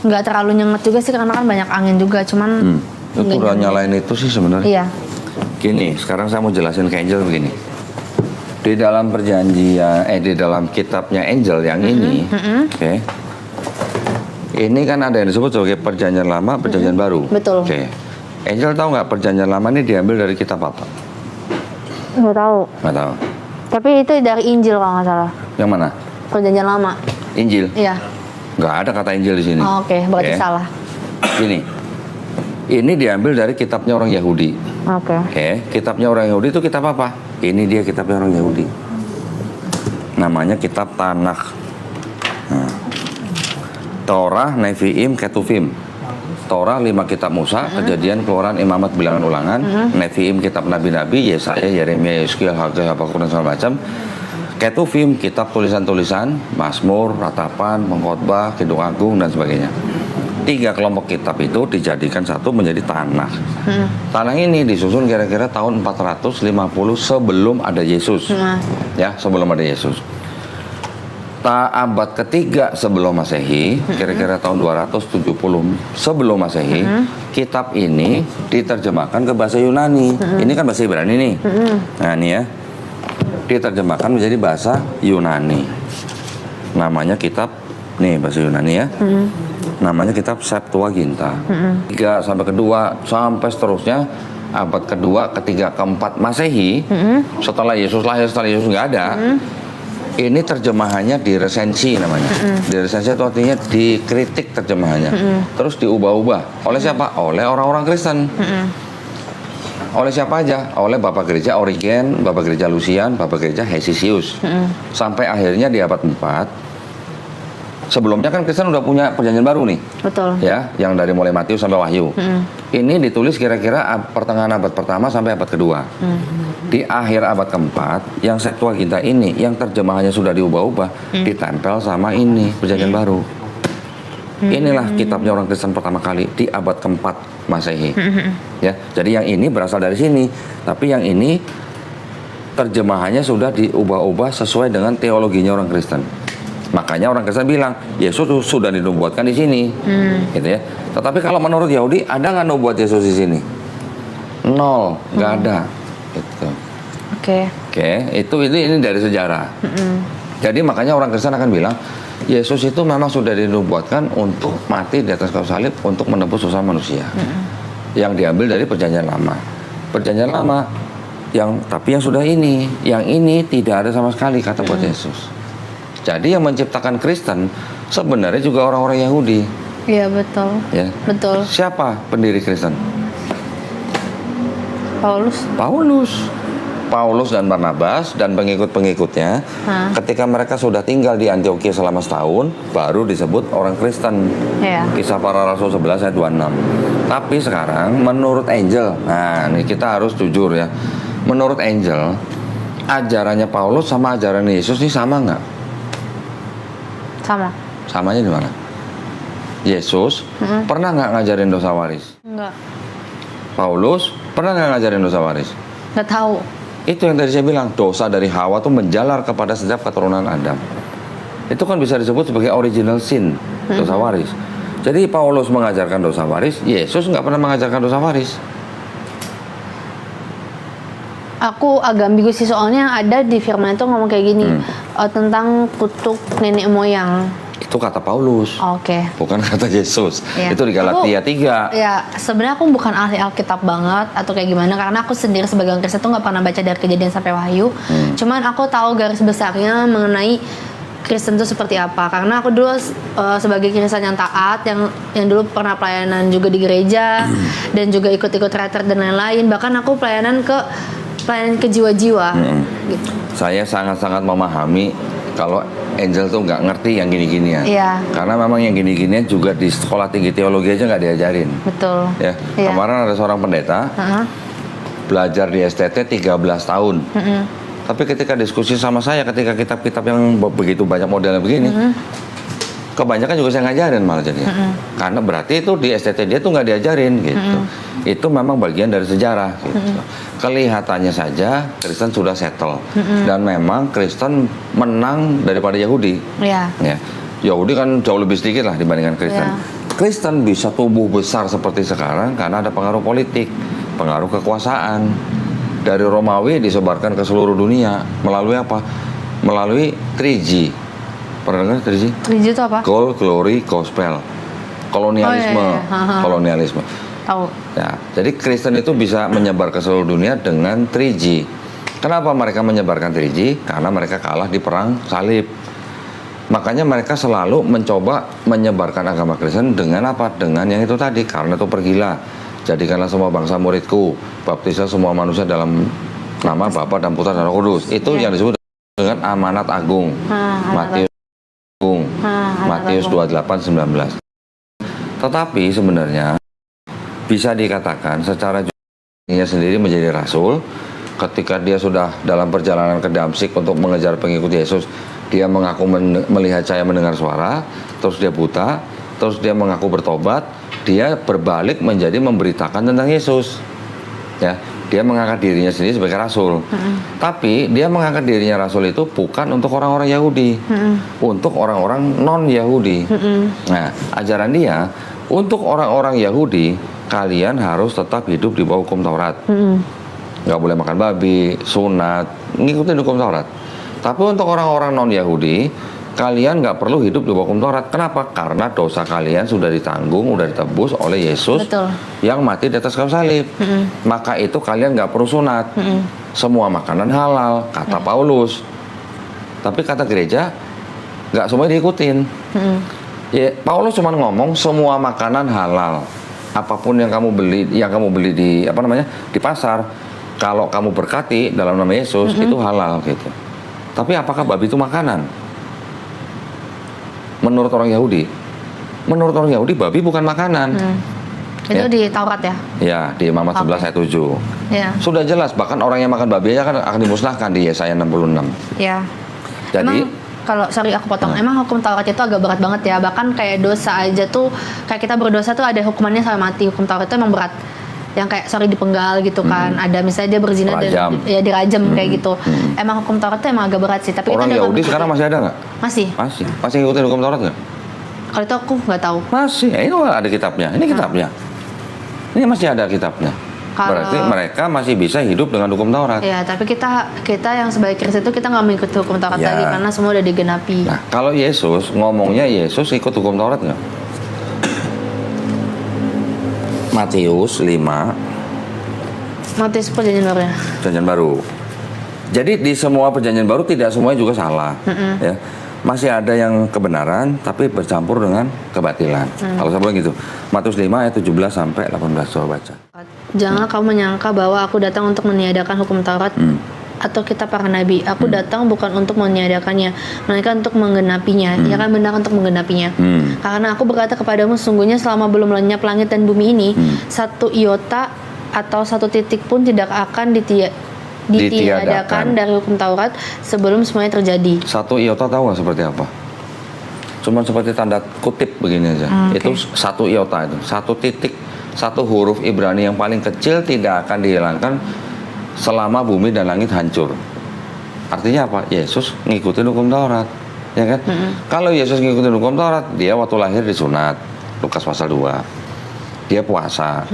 Speaker 3: Nggak terlalu nyengat juga sih karena kan banyak angin juga, cuman
Speaker 2: itu udah nyalain itu sih sebenarnya.
Speaker 3: Iya.
Speaker 2: Gini, sekarang saya mau jelasin ke Angel begini. Di dalam perjanjian, di dalam kitabnya Angel yang ini, oke. Ini kan ada yang disebut sebagai perjanjian lama, perjanjian baru.
Speaker 3: Betul.
Speaker 2: Oke. Angel tahu nggak perjanjian lama ini diambil dari kitab apa?
Speaker 3: Nggak tahu.
Speaker 2: Nggak tahu.
Speaker 3: Tapi itu dari Injil kalau nggak salah.
Speaker 2: Yang mana?
Speaker 3: Perjanjian lama.
Speaker 2: Injil.
Speaker 3: Iya.
Speaker 2: Nggak ada kata Injil di sini.
Speaker 3: Oh, oke, berarti salah.
Speaker 2: Gini. Ini diambil dari kitabnya orang Yahudi.
Speaker 3: Oke.
Speaker 2: Kitabnya orang Yahudi itu kitab apa? Ini dia kitabnya orang Yahudi. Namanya kitab Tanakh. Nah. Torah, Nevi'im, Ketuvim. Torah 5 kitab Musa, Kejadian, Keluaran, Imamat, Bilangan, Ulangan, Nevi'im kitab nabi-nabi, Yesaya, Yeremia, Yeskiel, Hagai, Habakuk dan segala macam. Ketuvim kitab tulisan-tulisan, Mazmur, Ratapan, Pengkhotbah, Kidung Agung dan sebagainya. 3 kelompok kitab itu dijadikan satu menjadi Tanakh. Tanakh ini disusun kira-kira tahun 450 sebelum ada Yesus. Ya, sebelum ada Yesus. Abad ketiga sebelum Masehi, kira-kira tahun 270 sebelum Masehi, kitab ini diterjemahkan ke bahasa Yunani. Ini kan bahasa Ibrani nih. Nah, ini ya. Diterjemahkan menjadi bahasa Yunani. Namanya kitab nih bahasa Yunani ya. Namanya kitab Septuaginta. 3 sampai kedua sampai seterusnya abad kedua, ketiga, keempat Masehi. Setelah Yesus lahir, setelah Yesus nggak ada. Ini terjemahannya diresensi namanya. Diresensi itu artinya dikritik terjemahannya. Terus diubah-ubah. Oleh siapa? Oleh orang-orang Kristen. Oleh siapa aja? Oleh Bapak Gereja Origen, Bapak Gereja Lucian, Bapak Gereja Hesisius. Sampai akhirnya di abad 4. Sebelumnya kan Kristen udah punya perjanjian baru nih.
Speaker 3: Betul.
Speaker 2: Ya, yang dari mulai Matius sampai Wahyu. Ini ditulis kira-kira pertengahan abad pertama sampai abad kedua. Di akhir abad keempat, yang Septuaginta ini, yang terjemahannya sudah diubah-ubah, ditempel sama ini, perjanjian baru. Inilah kitabnya orang Kristen pertama kali di abad keempat Masehi. Ya, jadi yang ini berasal dari sini, tapi yang ini terjemahannya sudah diubah-ubah sesuai dengan teologinya orang Kristen. Makanya orang Kristen bilang Yesus sudah dinubuatkan di sini, gitu ya. Tetapi kalau menurut Yahudi ada nggak nubuat Yesus di sini? 0, nggak ada. Gitu. Oke, itu ini dari sejarah. Jadi makanya orang Kristen akan bilang Yesus itu memang sudah dinubuatkan untuk mati di atas kayu salib untuk menebus dosa manusia. Yang diambil dari perjanjian lama. Perjanjian lama tapi yang sudah ini, yang ini tidak ada sama sekali kata buat Yesus. Jadi yang menciptakan Kristen sebenarnya juga orang-orang Yahudi.
Speaker 3: Iya, betul.
Speaker 2: Ya.
Speaker 3: Betul.
Speaker 2: Siapa pendiri Kristen? Paulus dan Barnabas dan pengikut-pengikutnya. Ketika mereka sudah tinggal di Antiokhia selama setahun, baru disebut orang Kristen. Kisah Para Rasul 11 ayat 26. Tapi sekarang menurut Angel, nah ini kita harus jujur ya. Menurut Angel, ajarannya Paulus sama ajaran Yesus ini sama nggak?
Speaker 3: Sama.
Speaker 2: Samanya di mana? Yesus pernah nggak ngajarin dosa waris?
Speaker 3: Enggak.
Speaker 2: Paulus pernah nggak ngajarin dosa waris?
Speaker 3: Nggak tahu.
Speaker 2: Itu yang tadi saya bilang, dosa dari Hawa tuh menjalar kepada setiap keturunan Adam. Itu kan bisa disebut sebagai original sin, dosa waris. Jadi Paulus mengajarkan dosa waris, Yesus nggak pernah mengajarkan dosa waris.
Speaker 3: Aku agak ambigu sih, soalnya ada di firman itu ngomong kayak gini, tentang kutuk nenek moyang.
Speaker 2: Itu kata Paulus.
Speaker 3: Oke.
Speaker 2: Bukan kata Yesus.
Speaker 3: Ya.
Speaker 2: Itu di Galatia 3.
Speaker 3: Ya, sebenarnya aku bukan ahli Alkitab banget atau kayak gimana, karena aku sendiri sebagai orang Kristen tuh nggak pernah baca dari Kejadian sampai Wahyu. Cuman aku tahu garis besarnya mengenai Kristen itu seperti apa, karena aku dulu sebagai Kristen yang taat, yang dulu pernah pelayanan juga di gereja dan juga ikut-ikut retret dan lain-lain. Bahkan aku pelayanan ke pelayanan ke jiwa-jiwa. Gitu.
Speaker 2: Saya sangat-sangat memahami kalau Angel tuh nggak ngerti yang gini-ginian.
Speaker 3: Iya.
Speaker 2: Karena memang yang gini-ginian juga di sekolah tinggi teologi aja nggak diajarin.
Speaker 3: Betul.
Speaker 2: Ya.
Speaker 3: Iya.
Speaker 2: Kemarin ada seorang pendeta belajar di STT 13 tahun. Tapi ketika diskusi sama saya, ketika kitab-kitab yang begitu banyak modelnya begini, kebanyakan juga saya ngajarin malah jadinya. Karena berarti itu di STT dia tuh nggak diajarin gitu. Itu memang bagian dari sejarah gitu. Kelihatannya saja Kristen sudah settle. Dan memang Kristen menang daripada Yahudi.
Speaker 3: Iya.
Speaker 2: Ya. Yahudi kan jauh lebih sedikit lah dibandingkan Kristen. Kristen bisa tumbuh besar seperti sekarang karena ada pengaruh politik, pengaruh kekuasaan. Dari Romawi disebarkan ke seluruh dunia melalui apa? Melalui 3G. Pernah dengar 3G?
Speaker 3: 3G itu apa?
Speaker 2: Gold, glory, gospel. Kolonialisme.
Speaker 3: Oh, iya.
Speaker 2: Kolonialisme.
Speaker 3: Tahu.
Speaker 2: Ya, jadi Kristen itu bisa menyebar ke seluruh dunia dengan 3G. Kenapa mereka menyebarkan 3G? Karena mereka kalah di perang salib. Makanya mereka selalu mencoba menyebarkan agama Kristen dengan apa? Dengan yang itu tadi. Karena itu pergilah. Jadikanlah semua bangsa muridku, baptislah semua manusia dalam nama Bapa dan Putra dan Roh Kudus. Itu yang disebut dengan amanat agung. Matius agung. Matius 28:19. Tetapi sebenarnya bisa dikatakan secara dirinya sendiri menjadi rasul ketika dia sudah dalam perjalanan ke Damsyik untuk mengejar pengikut Yesus. Dia mengaku melihat cahaya, mendengar suara, terus dia buta, terus dia mengaku bertobat. Dia berbalik menjadi memberitakan tentang Yesus. Ya, dia mengangkat dirinya sendiri sebagai rasul. Tapi dia mengangkat dirinya rasul itu bukan untuk orang-orang Yahudi, untuk orang-orang non-Yahudi. Nah, ajaran dia untuk orang-orang Yahudi, kalian harus tetap hidup di bawah hukum Taurat. Nggak boleh makan babi, sunat, ngikutin hukum Taurat. Tapi untuk orang-orang non-Yahudi, kalian nggak perlu hidup di bawah hukum Taurat. Kenapa? Karena dosa kalian sudah ditanggung, sudah ditebus oleh Yesus.
Speaker 3: Betul.
Speaker 2: Yang mati di atas kayu salib. Maka itu kalian nggak perlu sunat. Semua makanan halal, kata Paulus. Tapi kata gereja, nggak semuanya diikutin. Ya, Paulus cuma ngomong semua makanan halal. Apapun yang kamu beli di di pasar, kalau kamu berkati dalam nama Yesus itu halal gitu. Tapi apakah babi itu makanan? Menurut orang Yahudi babi bukan makanan.
Speaker 3: Itu di Taurat ya?
Speaker 2: Ya, di Imamat 11 ayat 7.
Speaker 3: Ya.
Speaker 2: Sudah jelas, bahkan orang yang makan babi aja kan akan dimusnahkan di Yesaya 66.
Speaker 3: Ya.
Speaker 2: Jadi,
Speaker 3: Aku potong. Emang hukum Taurat itu agak berat banget ya. Bahkan kayak dosa aja tuh, kayak kita berdosa tuh ada hukumannya sampai mati. Hukum Taurat itu emang berat. Yang kayak dipenggal gitu kan. Ada misalnya dia berzina dan ya dirajam kayak gitu. Emang hukum Taurat itu emang agak berat sih. Tapi
Speaker 2: orang
Speaker 3: kita
Speaker 2: Yahudi sekarang masih ada nggak? Masih ngikutin hukum Taurat nggak?
Speaker 3: Kalau itu aku nggak tahu.
Speaker 2: Masih. Ya, ini ada kitabnya. Ini kitabnya. Ini masih ada kitabnya. Berarti mereka masih bisa hidup dengan hukum Taurat.
Speaker 3: Ya, tapi kita yang sebagai Kristen itu kita nggak mengikuti hukum Taurat lagi karena semua udah digenapi.
Speaker 2: Nah, kalau Yesus ngomongnya Yesus ikut hukum Taurat nggak? Matius 5.
Speaker 3: Matius perjanjian baru ya?
Speaker 2: Perjanjian baru. Jadi di semua perjanjian baru tidak semuanya juga salah. Ya. Masih ada yang kebenaran tapi bercampur dengan kebatilan. Kalau saya bilang gitu. Matius 5 ayat 17 sampai 18, coba baca.
Speaker 3: Janganlah kamu menyangka bahwa aku datang untuk meniadakan hukum Taurat atau kitab para nabi. Aku datang bukan untuk meniadakannya, melainkan untuk menggenapinya. Ya kan, benar, untuk menggenapinya. Karena aku berkata kepadamu, sesungguhnya selama belum lenyap langit dan bumi ini, satu iota atau satu titik pun tidak akan ditiadakan dari hukum Taurat sebelum semuanya terjadi.
Speaker 2: Satu iota tahu nggak seperti apa? Cuman seperti tanda kutip begini aja. Itu satu iota itu, satu titik, satu huruf Ibrani yang paling kecil tidak akan dihilangkan selama bumi dan langit hancur. Artinya apa? Yesus ngikutin hukum Taurat, ya kan? Kalau Yesus ngikutin hukum Taurat, dia waktu lahir disunat, Lukas pasal 2. Dia puasa.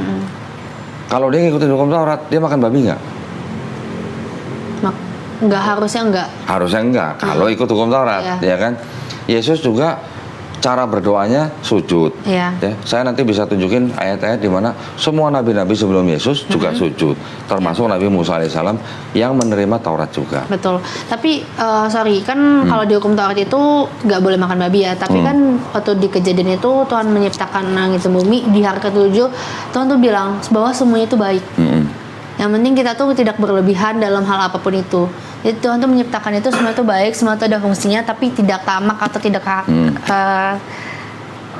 Speaker 2: Kalau dia ngikutin hukum Taurat, dia makan babi nggak?
Speaker 3: Enggak, harusnya enggak.
Speaker 2: Harusnya enggak, kalau ikut hukum Taurat, ya kan? Yesus juga cara berdoanya sujud. Ya, saya nanti bisa tunjukin ayat-ayat di mana semua nabi-nabi sebelum Yesus juga sujud, termasuk Nabi Musa alaihissalam yang menerima Taurat juga.
Speaker 3: Betul. Tapi kan kalau di hukum Taurat itu nggak boleh makan babi ya. Tapi kan waktu di Kejadian itu Tuhan menciptakan langit dan bumi, di hari ke-7 Tuhan tuh bilang bahwa semuanya itu baik. Yang penting kita tuh tidak berlebihan dalam hal apapun itu. Jadi Tuhan tuh menciptakan itu semua itu baik, semua itu ada fungsinya, tapi tidak tamak atau tidak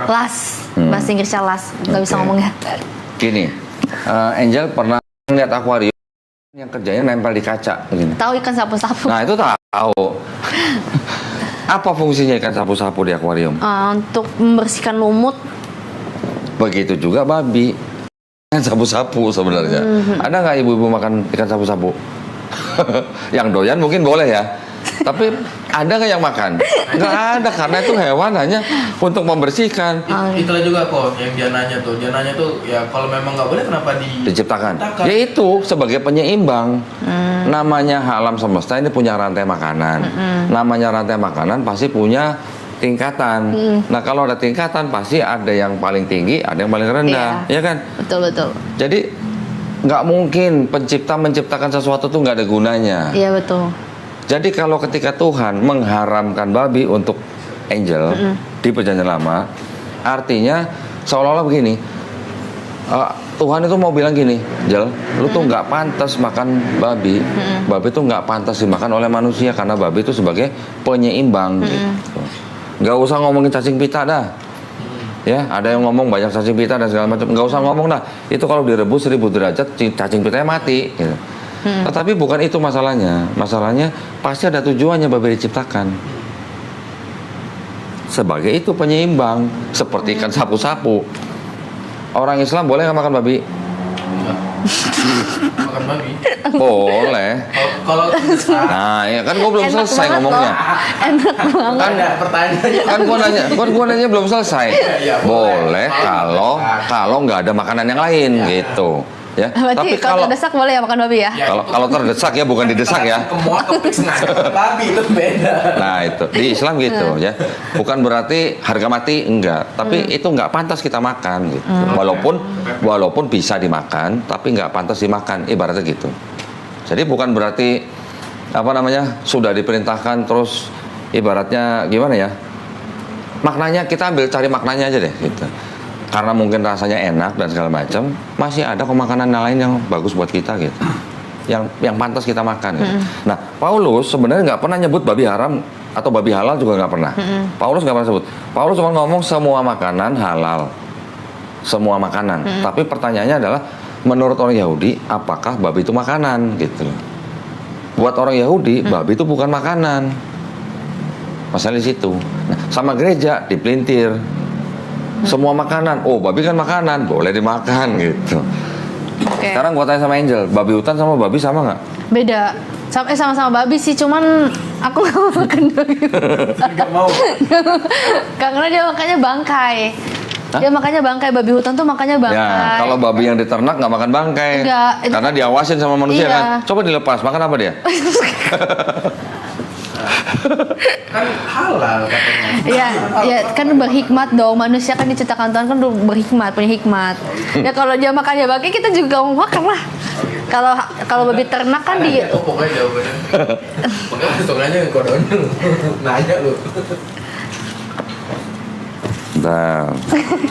Speaker 3: las. Bahasa Inggrisnya las, nggak bisa ngomongnya.
Speaker 2: Gini, Angel pernah lihat akuarium yang kerjanya nempel di kaca begini.
Speaker 3: Tahu ikan sapu-sapu?
Speaker 2: Nah, itu tahu. Apa fungsinya ikan sapu-sapu di akuarium?
Speaker 3: Untuk membersihkan lumut.
Speaker 2: Begitu juga babi. Ikan sapu-sapu sebenarnya. Ada nggak ibu-ibu makan ikan sapu-sapu? Yang doyan mungkin boleh ya. Tapi ada nggak yang makan? Nggak ada, karena itu hewan hanya untuk membersihkan.
Speaker 1: Itulah juga kok yang dia nanya tuh. Dia nanya tuh ya kalau memang nggak boleh kenapa
Speaker 2: Diciptakan? Yaitu sebagai penyeimbang. Namanya alam semesta ini punya rantai makanan. Namanya rantai makanan pasti punya tingkatan. Nah kalau ada tingkatan pasti ada yang paling tinggi, ada yang paling rendah, ya kan?
Speaker 3: Betul.
Speaker 2: Jadi nggak mungkin pencipta menciptakan sesuatu tuh nggak ada gunanya.
Speaker 3: Iya betul.
Speaker 2: Jadi kalau ketika Tuhan mengharamkan babi untuk Angel di Perjanjian Lama, artinya seolah-olah begini, Tuhan itu mau bilang gini, Angel, lu tuh nggak pantas makan babi. Babi tuh nggak pantas dimakan oleh manusia karena babi itu sebagai penyeimbang. Gitu. Nggak usah ngomongin cacing pita dah. Ya, ada yang ngomong banyak cacing pita dan segala macam. Nggak usah ngomong dah. Itu kalau direbus 1000 derajat, cacing pitanya mati. Gitu. Tetapi bukan itu masalahnya. Masalahnya pasti ada tujuannya babi diciptakan. Sebagai itu penyeimbang, seperti ikan sapu-sapu. Orang Islam boleh nggak makan babi?
Speaker 1: makan babi.
Speaker 2: Boleh.
Speaker 1: Kalau
Speaker 2: Nah, ya kan gua belum selesai ngomongnya.
Speaker 3: Enak banget.
Speaker 1: kan ada pertanyaannya.
Speaker 2: Kan gua nanya belum selesai.
Speaker 1: Ya,
Speaker 2: Boleh kalau nggak ada makanan yang lain gitu. Ya.
Speaker 3: Berarti
Speaker 2: Tapi
Speaker 3: kalau
Speaker 2: kalau
Speaker 3: terdesak boleh ya makan babi ya?
Speaker 2: kalau terdesak ya, bukan didesak ya.
Speaker 1: Kemuak sengaja babi itu beda.
Speaker 2: Nah itu di Islam gitu ya, bukan berarti harga mati, enggak, tapi itu nggak pantas kita makan gitu. Walaupun bisa dimakan, tapi nggak pantas dimakan, ibaratnya gitu. Jadi bukan berarti apa namanya sudah diperintahkan terus ibaratnya gimana ya? Maknanya kita cari maknanya aja deh gitu. Karena mungkin rasanya enak dan segala macam, masih ada kok makanan lain yang bagus buat kita gitu. Yang pantas kita makan gitu. Nah, Paulus sebenarnya nggak pernah nyebut babi haram atau babi halal juga nggak pernah. Paulus nggak pernah sebut. Paulus cuma ngomong semua makanan halal. Semua makanan. Tapi pertanyaannya adalah menurut orang Yahudi, apakah babi itu makanan gitu. Buat orang Yahudi, babi itu bukan makanan. Masalah di situ. Nah, sama gereja dipelintir. Semua makanan, babi kan makanan, boleh dimakan gitu.
Speaker 3: Okay.
Speaker 2: Sekarang gua tanya sama Angel, babi hutan sama babi sama nggak?
Speaker 3: Beda. Sama-sama babi sih, cuman aku nggak mau makan babi.
Speaker 1: Nggak mau.
Speaker 3: Karena dia makannya bangkai. Dia makannya bangkai, babi hutan tuh makannya bangkai.
Speaker 2: Ya, kalau babi yang diternak nggak makan bangkai.
Speaker 3: Enggak.
Speaker 2: Karena diawasin sama manusia
Speaker 3: Iya.
Speaker 2: kan. Coba dilepas, makan apa dia?
Speaker 1: Kan halal katanya.
Speaker 3: Iya, ya kan berhikmat dong. Manusia kan diciptakan Tuhan kan berhikmat, punya hikmat. Ya kalau dia makannya bangkai, kita juga mau makan lah. Kalau babi ternak kan di
Speaker 1: Pokoknya jawabannya. Pokoknya langsung aja ke kodonnya lu. Nanya lu.
Speaker 2: Nah,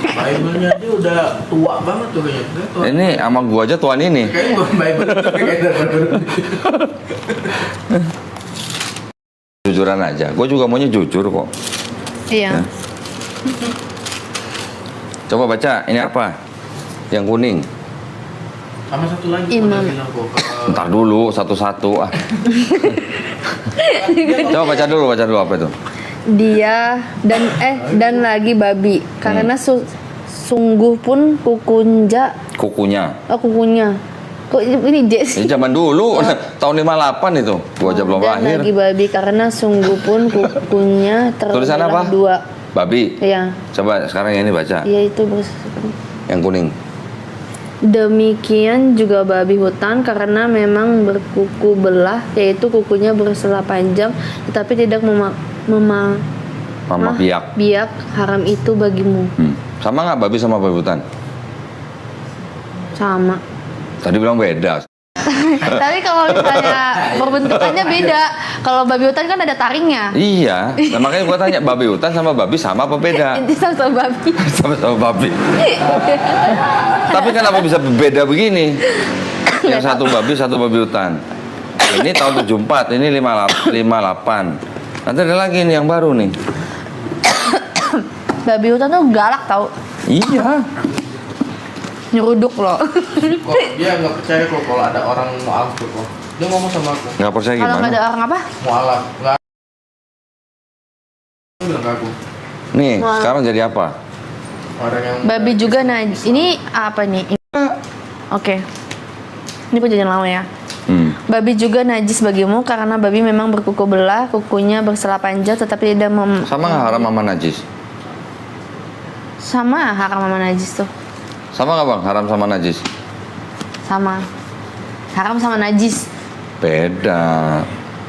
Speaker 1: Bible-nya aja udah tua banget tuh kayaknya. Tua.
Speaker 2: ini sama gua aja tuan ini.
Speaker 1: Kayaknya bukan Bible itu kayaknya baru.
Speaker 2: Jujuran aja, gue juga maunya jujur kok.
Speaker 3: iya.
Speaker 2: Ya. Coba baca, ini apa? Yang kuning.
Speaker 1: Sama satu lagi
Speaker 3: Imam.
Speaker 1: dia bilang kok.
Speaker 2: Entar dulu satu-satu ah. Coba baca dulu apa itu?
Speaker 3: Dia dan lagi babi karena sungguh pun kukunya. Kok ini Jess?
Speaker 2: Ini zaman dulu, tahun 58 itu. Gua aja belum
Speaker 3: Dan
Speaker 2: lahir.
Speaker 3: lagi babi karena sungguh pun kukunya
Speaker 2: Tulisan
Speaker 3: terbelah
Speaker 2: apa?
Speaker 3: 2.
Speaker 2: Babi.
Speaker 3: Iya.
Speaker 2: Coba sekarang yang ini baca.
Speaker 3: Iya itu
Speaker 2: Yang kuning.
Speaker 3: Demikian juga babi hutan karena memang berkuku belah, yaitu kukunya bersela panjang, tetapi tidak
Speaker 2: Mama biak.
Speaker 3: biak, haram itu bagimu.
Speaker 2: Sama nggak babi sama babi hutan?
Speaker 3: Sama.
Speaker 2: Tadi bilang beda.
Speaker 3: Tapi kalau misalnya perbentukannya beda. Kalau babi hutan kan ada taringnya.
Speaker 2: Iya, nah, makanya gua tanya babi hutan sama babi sama apa beda?
Speaker 3: Inti sama babi.
Speaker 2: Sama-sama babi. Tapi kenapa bisa beda begini? Yang satu babi hutan. Ini tahun 74, ini 58. Nanti ada lagi nih yang baru nih.
Speaker 3: Babi hutan tuh galak tau.
Speaker 2: Iya.
Speaker 3: Nyeruduk loh.
Speaker 1: Kok dia nggak percaya kok kalau ada orang mualaf tuh kok. Dia ngomong sama aku.
Speaker 2: Nggak percaya
Speaker 3: Kalau nggak
Speaker 2: gimana?
Speaker 3: ada orang apa?
Speaker 1: Mualaf. Nggak. Dia bilang ke aku.
Speaker 2: Nih,
Speaker 3: Wah.
Speaker 2: sekarang jadi apa?
Speaker 1: Orang yang
Speaker 3: Babi juga najis. Ini apa nih? Oke. Ini perjanjian lama ya. Babi juga najis bagimu karena babi memang berkuku belah, kukunya bersela panjang tetapi tidak
Speaker 2: Sama nggak haram sama najis?
Speaker 3: sama haram sama najis tuh.
Speaker 2: Sama nggak bang? Haram sama najis?
Speaker 3: Sama. Haram sama najis.
Speaker 2: Beda.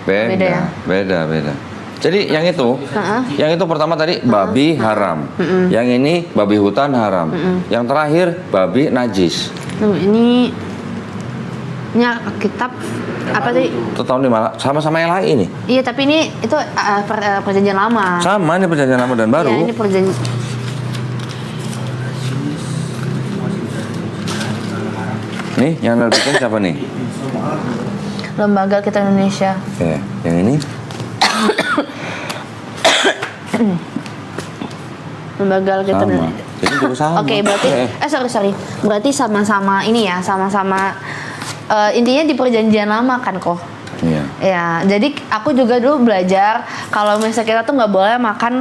Speaker 3: Beda ya?
Speaker 2: Beda. Jadi yang itu,
Speaker 3: Heeh.
Speaker 2: yang itu pertama tadi babi haram. Yang ini babi hutan haram. Yang terakhir babi najis.
Speaker 3: Tuh, ini kitab apa tadi?
Speaker 2: Itu tahun 5 sama-sama yang lain ini.
Speaker 3: Iya, tapi ini itu perjanjian lama.
Speaker 2: Sama ini perjanjian lama dan baru.
Speaker 3: Iya, ini perjanjian.
Speaker 2: Nih yang nerbitin siapa nih?
Speaker 3: Lembaga Kita Indonesia.
Speaker 2: Oke, yang ini
Speaker 3: Lembaga Kita
Speaker 2: sama.
Speaker 3: Indonesia.
Speaker 2: Jadi juga sama.
Speaker 3: Oke, berarti sorry. Berarti sama-sama ini ya, sama-sama intinya di perjanjian lama kan kok.
Speaker 2: Iya.
Speaker 3: Ya, jadi aku juga dulu belajar kalau misalnya kita tuh nggak boleh makan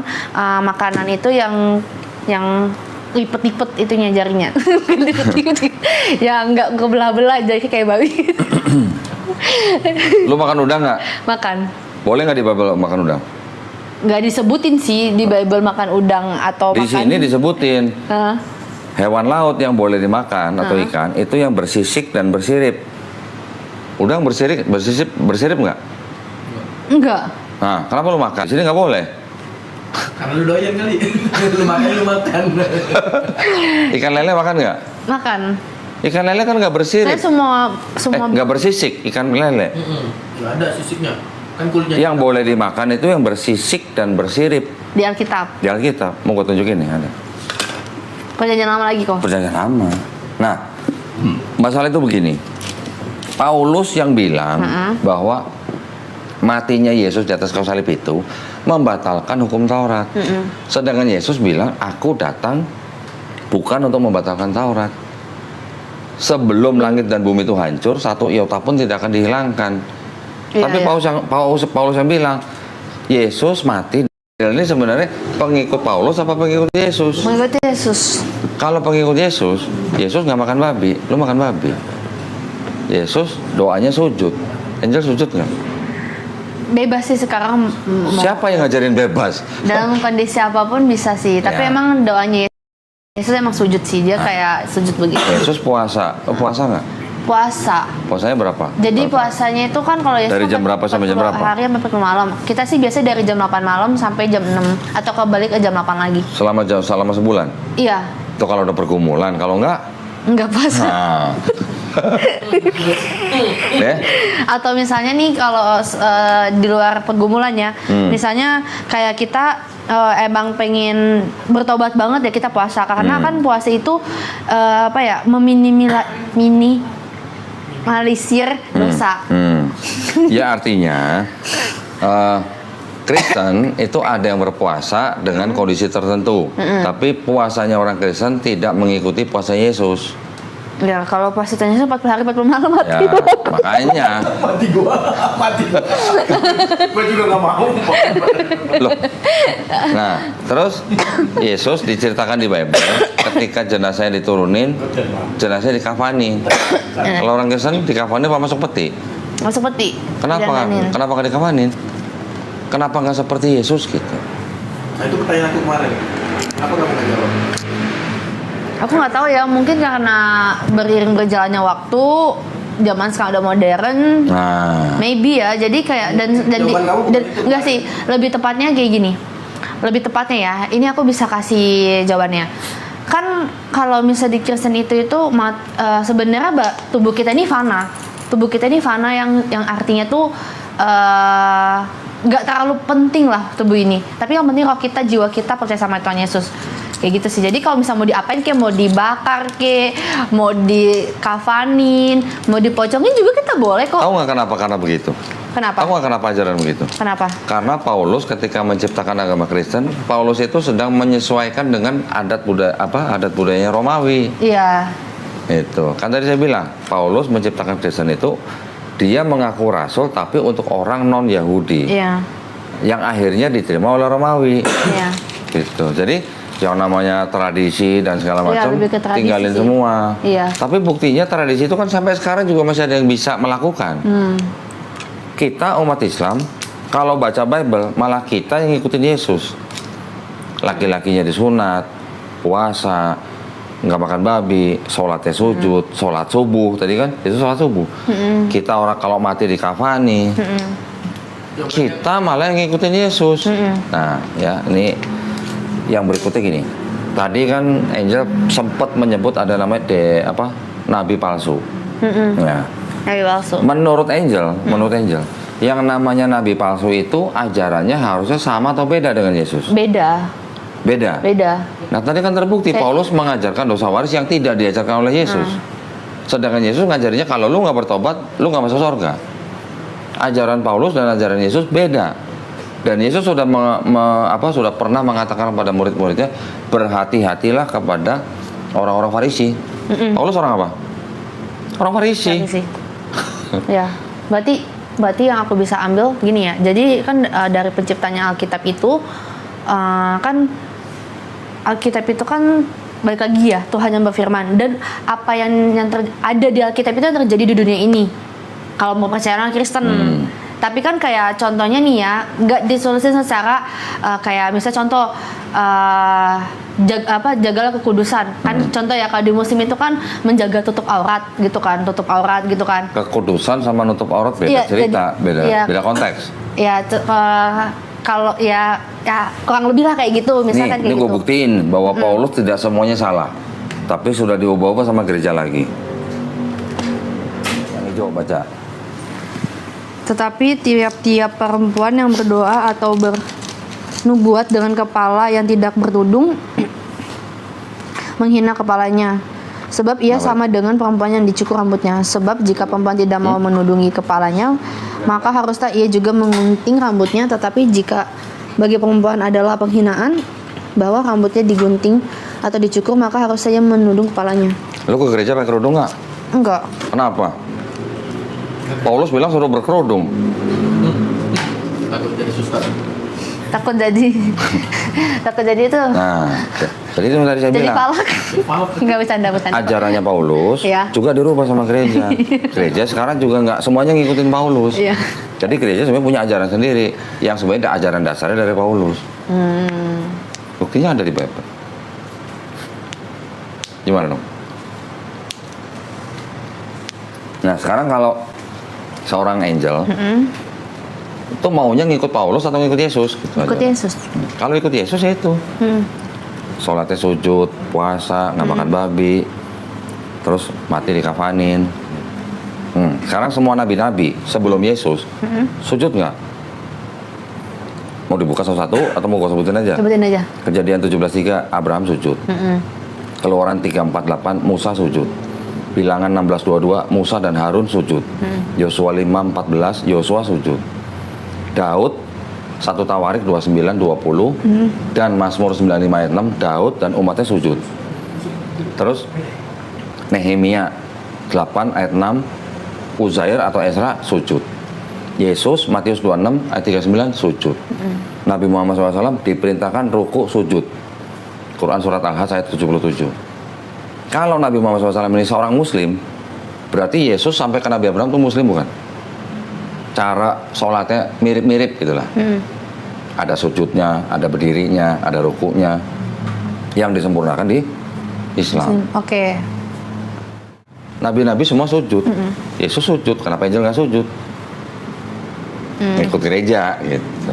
Speaker 3: makanan itu yang lipet-lipet itunya jarinya. Lipet-lipet. Ya nggak kebelah-belah jadi kayak babi.
Speaker 2: Lu makan udang nggak?
Speaker 3: Makan.
Speaker 2: Boleh nggak di Bible makan udang?
Speaker 3: Nggak disebutin sih di Bible makan udang atau
Speaker 2: Di
Speaker 3: makan.
Speaker 2: sini disebutin
Speaker 3: Hah?
Speaker 2: hewan laut yang boleh dimakan atau ikan itu yang bersisik dan bersirip. Udang bersirip nggak?
Speaker 3: Enggak.
Speaker 2: Nah, kenapa lu makan? Di sini nggak boleh.
Speaker 1: karena lu doyan kali. Lu makan.
Speaker 2: Ikan lele makan nggak?
Speaker 3: Makan.
Speaker 2: Ikan lele kan nggak bersirip.
Speaker 3: Saya semua
Speaker 2: Nggak bersisik ikan lele.
Speaker 1: Nggak ada sisiknya. Kan kulitnya.
Speaker 2: Yang boleh dimakan itu yang bersisik dan bersirip.
Speaker 3: di Alkitab.
Speaker 2: Di Alkitab, mau gue tunjukin nih ada.
Speaker 3: Perjanjian lama lagi kok.
Speaker 2: Perjanjian lama. Nah, masalah itu begini. Paulus yang bilang bahwa matinya Yesus di atas kayu salib itu membatalkan hukum Taurat. Sedangkan Yesus bilang, aku datang bukan untuk membatalkan Taurat. Sebelum langit dan bumi itu hancur, satu iota pun tidak akan dihilangkan.
Speaker 3: Iya,
Speaker 2: Tapi
Speaker 3: iya.
Speaker 2: Paulus yang bilang, Yesus mati. Ini sebenarnya pengikut Paulus apa pengikut Yesus?
Speaker 3: Mengikuti Yesus.
Speaker 2: Kalau pengikut Yesus, Yesus nggak makan babi, lu makan babi. Yesus doanya sujud. Angel sujud nggak?
Speaker 3: Bebas sih sekarang
Speaker 2: Siapa yang ngajarin bebas?
Speaker 3: dalam kondisi apapun bisa sih. Tapi
Speaker 2: Ya.
Speaker 3: emang doanya Yesus emang sujud sih. Dia kayak sujud begitu.
Speaker 2: Yesus puasa. Lu puasa nggak?
Speaker 3: Puasa.
Speaker 2: Puasanya berapa?
Speaker 3: Jadi
Speaker 2: Berapa?
Speaker 3: puasanya itu kan kalau Yesus
Speaker 2: Dari jam
Speaker 3: kan
Speaker 2: berapa sampai jam
Speaker 3: 40
Speaker 2: berapa?
Speaker 3: hari sampai 40 malam. Kita sih biasanya dari jam 8 malam sampai jam 6 atau kebalik ke jam 8 lagi.
Speaker 2: Selama sebulan.
Speaker 3: Iya.
Speaker 2: Itu kalau udah pergumulan, kalau nggak,
Speaker 3: Enggak puasa.
Speaker 2: nah. Ya?
Speaker 3: Atau misalnya nih kalau di luar pergumulan ya, misalnya kayak kita emang pengen bertobat banget ya kita puasa karena kan puasa itu apa ya minimalisir dosa.
Speaker 2: Ya artinya Kristen itu ada yang berpuasa dengan kondisi tertentu, tapi puasanya orang Kristen tidak mengikuti puasa Yesus.
Speaker 3: Ya kalau puasa Yesus 40 hari 40 malam
Speaker 2: Ya,
Speaker 3: mati.
Speaker 2: makanya
Speaker 1: Mati gua. Gua juga nggak mau.
Speaker 2: loh. Nah, terus Yesus diceritakan di Bible ketika jenazahnya diturunin, jenazahnya dikafani. Kalau orang Kristen dikafani apa masuk peti?
Speaker 3: Masuk peti.
Speaker 2: Kenapa?
Speaker 3: Jalanin.
Speaker 2: Kenapa nggak dikafanin? Kenapa nggak seperti Yesus gitu?
Speaker 1: Nah itu pertanyaan aku kemarin. Kenapa kamu nggak jawab?
Speaker 3: Aku nggak tahu ya, mungkin karena beriring berjalannya waktu, zaman sekarang udah modern,
Speaker 2: Nah,
Speaker 3: maybe ya. Jadi kayak
Speaker 1: Jawaban kamu bukan itu.
Speaker 3: enggak sih, lebih tepatnya kayak gini. Lebih tepatnya ya, ini aku bisa kasih jawabannya. Kan kalau misalnya di Kristen itu sebenarnya tubuh kita ini fana. tubuh kita ini fana yang artinya tuh nggak terlalu penting lah tubuh ini. Tapi yang penting roh kita, jiwa kita percaya sama Tuhan Yesus. Kayak gitu sih. Jadi kalau misalnya mau diapain, kayak mau dibakar, kayak mau dikafanin, mau dipocongin juga kita boleh kok.
Speaker 2: Tahu nggak kenapa? Karena begitu.
Speaker 3: Kenapa?
Speaker 2: Tahu nggak kenapa ajaran begitu?
Speaker 3: Kenapa?
Speaker 2: Karena Paulus ketika menciptakan agama Kristen, Paulus itu sedang menyesuaikan dengan adat budayanya Romawi.
Speaker 3: Iya.
Speaker 2: Itu kan tadi saya bilang, Paulus menciptakan Kristen itu dia mengaku rasul tapi untuk orang non Yahudi.
Speaker 3: Iya.
Speaker 2: Yang akhirnya diterima oleh Romawi.
Speaker 3: Iya.
Speaker 2: Gitu. Jadi yang namanya tradisi dan segala
Speaker 3: Iya,
Speaker 2: macam
Speaker 3: lebih ke tradisi
Speaker 2: tinggalin
Speaker 3: sih.
Speaker 2: semua.
Speaker 3: Iya.
Speaker 2: Tapi buktinya tradisi itu kan sampai sekarang juga masih ada yang bisa melakukan. Kita umat Islam kalau baca Bible malah kita yang ngikutin Yesus. Laki-lakinya disunat, puasa, nggak makan babi, sholatnya sujud, sholat subuh tadi kan itu sholat subuh. Kita orang kalau mati dikafani, kita malah yang ngikutin Yesus. Nah ya ini yang berikutnya gini. Tadi kan Angel sempat menyebut ada namanya nabi palsu. Ya.
Speaker 3: Nabi palsu.
Speaker 2: Menurut Angel, yang namanya nabi palsu itu ajarannya harusnya sama atau beda dengan Yesus?
Speaker 3: Beda.
Speaker 2: Nah tadi kan terbukti Paulus mengajarkan dosa waris yang tidak diajarkan oleh Yesus. Sedangkan Yesus ngajarinya kalau lu nggak bertobat, lu nggak masuk surga. Ajaran Paulus dan ajaran Yesus beda. Dan Yesus sudah sudah pernah mengatakan kepada murid-muridnya, berhati-hatilah kepada orang-orang Farisi. Paulus orang apa? Orang Farisi.
Speaker 3: Ya, berarti yang aku bisa ambil gini ya. Jadi kan dari penciptanya Alkitab itu kan Alkitab itu kan balik lagi ya, Tuhan yang berfirman, dan apa yang ada di Alkitab itu yang terjadi di dunia ini. Kalau mau percaya orang Kristen. Tapi kan kayak contohnya nih ya, nggak disolusi secara kayak misalnya contoh jagalah kekudusan kan, contoh ya kalau di Muslim itu kan menjaga tutup aurat gitu kan.
Speaker 2: Kekudusan sama nutup aurat beda cerita, beda konteks.
Speaker 3: Ya kalau ya kurang lebih lah kayak gitu misalkan.
Speaker 2: Ini gue buktiin bahwa Paulus tidak semuanya salah, tapi sudah diubah-ubah sama gereja lagi. Yang hijau baca.
Speaker 3: Tetapi tiap-tiap perempuan yang berdoa atau bernubuat dengan kepala yang tidak bertudung menghina kepalanya. Sebab ia sama dengan perempuan yang dicukur rambutnya. Sebab jika perempuan tidak mau menudungi kepalanya, maka haruslah ia juga mengunting rambutnya. Tetapi jika bagi perempuan adalah penghinaan bahwa rambutnya digunting atau dicukur, maka harus saja menudung kepalanya.
Speaker 2: Lu ke gereja pakai kerudung nggak?
Speaker 3: Enggak.
Speaker 2: Kenapa? Paulus bilang suruh berkerudung.
Speaker 1: Takut jadi suster.
Speaker 3: Takut jadi itu.
Speaker 2: Nah, jadi itu tadi saya
Speaker 3: Jadi
Speaker 2: bilang.
Speaker 3: palak. Enggak bercanda.
Speaker 2: Ajarannya Paulus
Speaker 3: Iya.
Speaker 2: juga dirubah sama gereja. Gereja sekarang juga nggak semuanya ngikutin Paulus.
Speaker 3: Iya.
Speaker 2: Jadi gereja sebenarnya punya ajaran sendiri yang sebenarnya ajaran dasarnya dari Paulus. Buktinya ada di Bible. Gimana dong? Nah sekarang kalau seorang Angel itu maunya ngikut Paulus atau ngikut Yesus? Gitu
Speaker 3: Ikut
Speaker 2: aja.
Speaker 3: Yesus.
Speaker 2: Kalau ikut Yesus ya itu. Sholatnya sujud, puasa, nggak makan babi, terus mati dikafanin. Sekarang semua nabi-nabi sebelum Yesus sujud nggak? Mau dibuka satu-satu atau mau gue sebutin aja?
Speaker 3: Sebutin aja.
Speaker 2: Kejadian 17:3 Abraham sujud. Keluaran 3:48 Musa sujud. Bilangan 16:22 Musa dan Harun sujud. Yosua 5:14 Yosua sujud. Daud 1 Tawarik 29:20 dan Mazmur 95 ayat 6 Daud dan umatnya sujud. Terus Nehemia 8 ayat 6 Uzair atau Ezra sujud. Yesus Matius 26 ayat 39 sujud. Nabi Muhammad SAW diperintahkan ruku sujud. Quran surat Al-Hajj ayat 77. Kalau Nabi Muhammad SAW ini seorang Muslim, berarti Yesus sampai ke Nabi Abraham itu Muslim bukan? Cara sholatnya mirip-mirip gitulah. Ada sujudnya, ada berdirinya, ada rukunya. Yang disempurnakan di Islam.
Speaker 3: Oke.
Speaker 2: Nabi-nabi semua sujud. Yesus sujud, kenapa Angel nggak sujud? Ikut gereja gitu.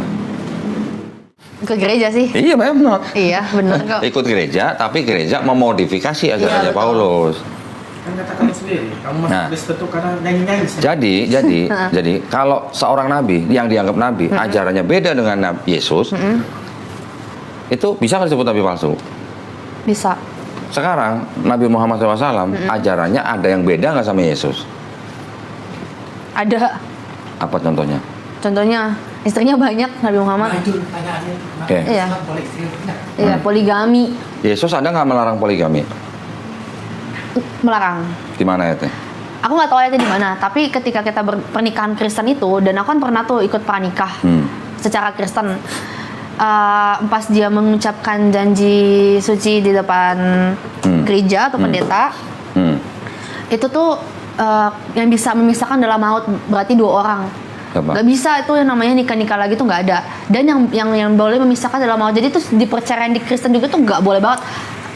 Speaker 3: Ke gereja sih.
Speaker 2: Iya memang.
Speaker 3: Iya, benar kok.
Speaker 2: Ikut gereja, tapi gereja memodifikasi ajarannya
Speaker 3: Iya, betul.
Speaker 2: Paulus.
Speaker 1: Kan kata kamu sendiri, kamu masuk
Speaker 2: Nah.
Speaker 1: Kristen tuh karena nyanyi-nyanyi.
Speaker 2: Jadi kalau seorang nabi yang dianggap nabi, ajarannya beda dengan Yesus, itu bisa nggak disebut nabi palsu?
Speaker 3: Bisa.
Speaker 2: Sekarang Nabi Muhammad SAW ajarannya ada yang beda nggak sama Yesus?
Speaker 3: Ada.
Speaker 2: Apa contohnya?
Speaker 3: Contohnya istrinya banyak Nabi Muhammad.
Speaker 1: Nah, itu pertanyaannya.
Speaker 2: Oke.
Speaker 3: Iya.
Speaker 1: Boleh istri banyak.
Speaker 3: Iya, poligami.
Speaker 2: Yesus ada nggak melarang poligami?
Speaker 3: Melarang.
Speaker 2: Di mana ya teh?
Speaker 3: Aku nggak tahu ayatnya di mana, tapi ketika kita pernikahan Kristen itu, dan aku kan pernah tuh ikut pranikah secara Kristen. Pas dia mengucapkan janji suci di depan gereja atau pendeta, itu tuh yang bisa memisahkan dalam maut berarti 2 orang.
Speaker 2: Apa?
Speaker 3: Gak bisa itu yang namanya nikah lagi tuh nggak ada. Dan yang boleh memisahkan dalam maut, jadi tuh di perceraian di Kristen juga tuh nggak boleh banget.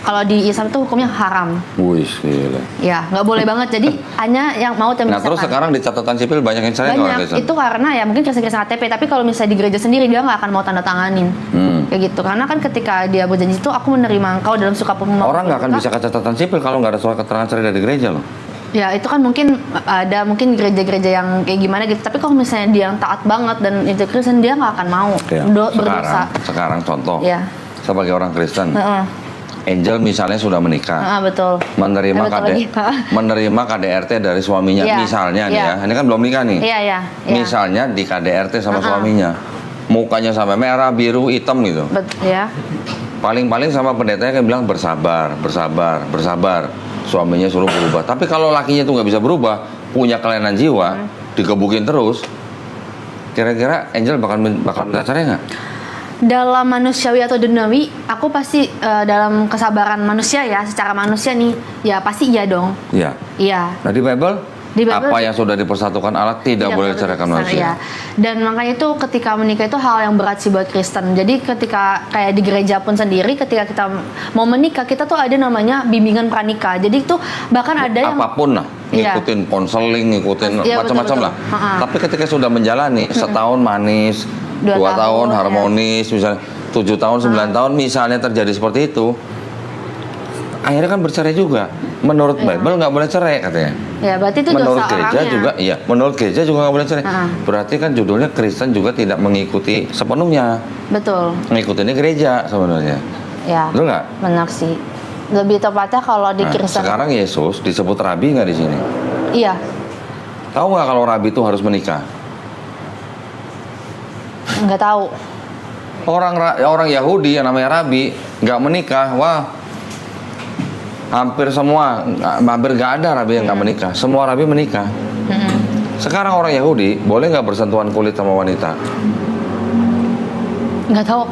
Speaker 3: Kalau di Islam tuh hukumnya haram.
Speaker 2: Wih, gila.
Speaker 3: Ya, nggak boleh banget. Jadi hanya yang maut yang
Speaker 2: Nah
Speaker 3: memisahkan.
Speaker 2: terus sekarang di catatan sipil banyak yang cerai kalau
Speaker 3: Banyak.
Speaker 2: Kristen.
Speaker 3: Itu karena ya mungkin Kristen KTP, tapi kalau misalnya di gereja sendiri dia nggak akan mau tanda tanganin. Kayak gitu. Karena kan ketika dia berjanji itu, aku menerima engkau dalam suka pemuka.
Speaker 2: Orang nggak akan bisa ke catatan sipil kalau nggak ada surat keterangan cerai dari gereja loh.
Speaker 3: Ya itu kan mungkin ada gereja-gereja yang kayak gimana gitu. Tapi kalau misalnya dia yang taat banget dan itu Kristen, dia nggak akan mau
Speaker 2: Oke,
Speaker 3: berdosa.
Speaker 2: sekarang contoh,
Speaker 3: Ya.
Speaker 2: sebagai orang Kristen, Angel misalnya sudah menikah,
Speaker 3: Betul.
Speaker 2: menerima
Speaker 3: Betul lagi.
Speaker 2: menerima KDRT dari suaminya,
Speaker 3: Iya,
Speaker 2: misalnya nih
Speaker 3: iya.
Speaker 2: ya, ini kan belum nikah nih.
Speaker 3: Iya, iya.
Speaker 2: Misalnya di KDRT sama suaminya, mukanya sampai merah, biru, hitam gitu.
Speaker 3: Ya.
Speaker 2: Paling-paling sama pendetanya kan bilang bersabar, bersabar, bersabar. Suaminya suruh berubah. Tapi kalau lakinya itu nggak bisa berubah, punya kelainan jiwa, digebukin terus, kira-kira Angel bakal minta cerai nggak?
Speaker 3: Dalam manusiawi atau duniawi, aku pasti dalam kesabaran manusia ya, secara manusia nih, ya pasti iya dong.
Speaker 2: Iya.
Speaker 3: Iya.
Speaker 2: Nah di Bible,
Speaker 3: Bible
Speaker 2: apa yang sudah dipersatukan Allah tidak boleh diceraikan manusia.
Speaker 3: Iya. Dan makanya itu ketika menikah itu hal yang berat sih buat Kristen. Jadi ketika kayak di gereja pun sendiri, ketika kita mau menikah, kita tuh ada namanya bimbingan pranikah. Jadi itu bahkan ada yang
Speaker 2: Apapun lah,
Speaker 3: Iya.
Speaker 2: ngikutin konseling, ngikutin
Speaker 3: Iya,
Speaker 2: macam-macam
Speaker 3: betul,
Speaker 2: lah.
Speaker 3: betul. Ha-ha.
Speaker 2: Tapi ketika sudah menjalani setahun manis, 2
Speaker 3: 2
Speaker 2: tahun
Speaker 3: tahun,
Speaker 2: harmonis, misalnya 7 tahun, 9 tahun, misalnya terjadi seperti itu, akhirnya kan bercerai juga. Menurut Bible nggak boleh cerai katanya.
Speaker 3: ya berarti itu
Speaker 2: Menurut
Speaker 3: dosa
Speaker 2: gereja
Speaker 3: orangnya.
Speaker 2: juga, iya. Menurut gereja juga nggak boleh cerai.
Speaker 3: Ha-ha.
Speaker 2: Berarti kan judulnya Kristen juga tidak mengikuti sepenuhnya.
Speaker 3: Betul.
Speaker 2: Ngikutinnya gereja sebenarnya.
Speaker 3: Ya.
Speaker 2: Betul nggak?
Speaker 3: Benar sih. Lebih tepatnya kalau di
Speaker 2: Nah,
Speaker 3: Kristen.
Speaker 2: sekarang Yesus disebut rabi nggak di sini?
Speaker 3: Iya.
Speaker 2: Tahu nggak kalau rabi itu harus menikah?
Speaker 3: Nggak tahu.
Speaker 2: Orang Yahudi yang namanya rabi nggak menikah, wah hampir nggak ada rabi yang nggak menikah. Semua rabi menikah. Sekarang orang Yahudi boleh nggak bersentuhan kulit sama wanita?
Speaker 3: Nggak tahu.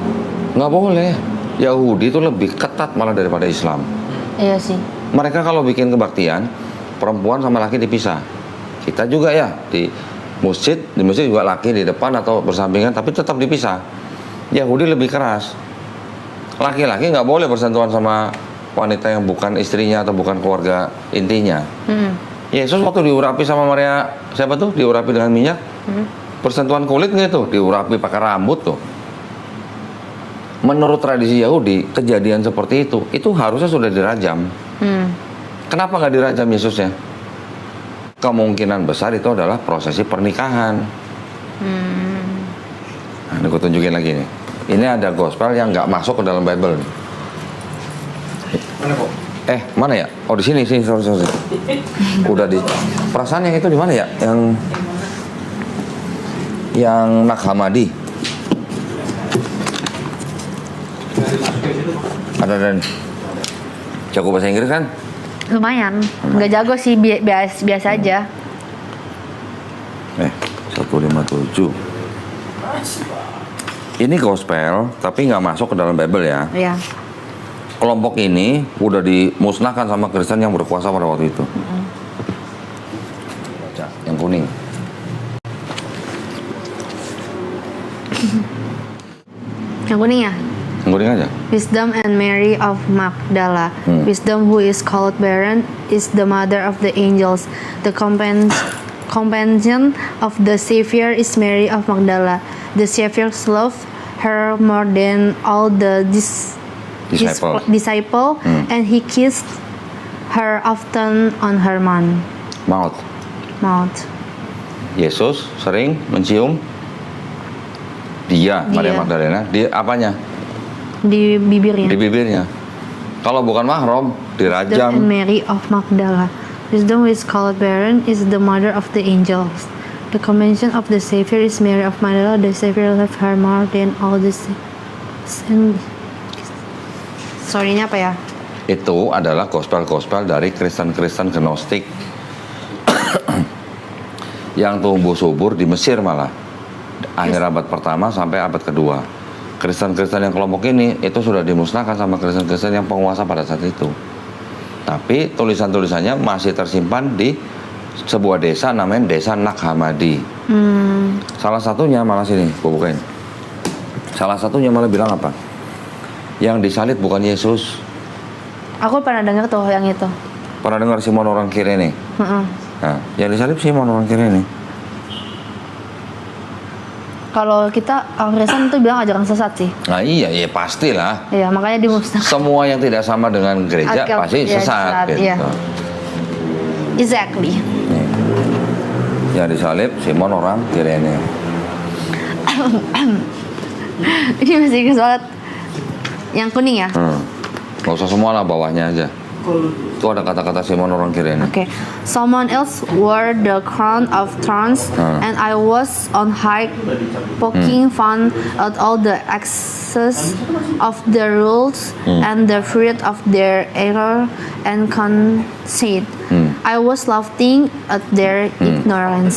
Speaker 2: Nggak boleh. Yahudi itu lebih ketat malah daripada Islam.
Speaker 3: Iya sih.
Speaker 2: Mereka kalau bikin kebaktian, perempuan sama laki dipisah. Kita juga ya di masjid juga laki di depan atau bersampingan, tapi tetap dipisah. Yahudi lebih keras. Laki-laki nggak boleh bersentuhan sama wanita yang bukan istrinya atau bukan keluarga intinya. Yesus waktu diurapi sama Maria, siapa tuh? Diurapi dengan minyak. Bersentuhan kulit nggak tuh? Diurapi pakai rambut tuh. Menurut tradisi Yahudi, kejadian seperti itu harusnya sudah dirajam. Kenapa nggak dirajam Yesusnya? Kemungkinan besar itu adalah prosesi pernikahan. Nah, ini gue tunjukin lagi nih. Ini ada gospel yang nggak masuk ke dalam Bible.
Speaker 1: Mana kok?
Speaker 2: Mana ya? Oh di sini, sorry. Udah di. Perasaan yang itu di mana ya? Yang Nag Hammadi. Ada dan jago bahasa Inggris kan?
Speaker 3: Lumayan. Nggak jago sih, biasa aja.
Speaker 2: 157. Ini gospel, tapi nggak masuk ke dalam Bible ya.
Speaker 3: Iya.
Speaker 2: Kelompok ini udah dimusnahkan sama Kristen yang berkuasa pada waktu itu. Baca, yang kuning.
Speaker 3: Yang kuning ya?
Speaker 2: Yang kuning aja.
Speaker 3: Wisdom and Mary of Magdala. Wisdom, who is called barren, is the mother of the angels. The companion of the Savior is Mary of Magdala. The Savior loved her more than all the disciple, and he kissed her often on her
Speaker 2: Mouth.
Speaker 3: mouth.
Speaker 2: Yesus sering mencium dia, Maria Magdalena, di apanya?
Speaker 3: Di bibirnya.
Speaker 2: Di bibirnya. Kalau bukan mahram,
Speaker 3: And
Speaker 2: dirajam.
Speaker 3: Mary of Magdala. Wisdom is called barren is the mother of the angels. The convention of the Savior is Mary of Magdala. The Savior loved her more than all the Sorry-nya apa ya?
Speaker 2: Itu adalah gospel-gospel dari Kristen-Kristen Gnostik yang tumbuh subur di Mesir malah akhir abad pertama sampai abad kedua. Kristen-Kristen yang kelompok ini itu sudah dimusnahkan sama Kristen-Kristen yang penguasa pada saat itu. Tapi tulisan-tulisannya masih tersimpan di sebuah desa namanya Desa Nag-Hammadi. Salah satunya malah sini, gua bukain. Salah satunya malah bilang apa? Yang disalib bukan Yesus.
Speaker 3: Aku pernah dengar tuh yang itu.
Speaker 2: Pernah dengar Simon orang Kirene? Nah, yang disalib Simon orang Kirene.
Speaker 3: Kalau kita orang Kristen tuh bilang ajaran sesat sih.
Speaker 2: Nah iya, ya pastilah.
Speaker 3: Iya, makanya dimusnahkan.
Speaker 2: Semua yang tidak sama dengan gereja
Speaker 3: Agak-
Speaker 2: pasti
Speaker 3: iya,
Speaker 2: sesat. Gitu.
Speaker 3: iya. Exactly.
Speaker 2: Nih. Yang disalib Simon orang Kirene.
Speaker 3: Ini masih ingat banget. Yang kuning ya?
Speaker 2: Gak usah semua lah, bawahnya aja. Itu ada kata-kata Simon orang Kirene.
Speaker 3: Okay. Someone else wore the crown of thorns, and I was on high, poking fun at all the excess of the rules and the fruit of their error and conceit. I was laughing at their ignorance.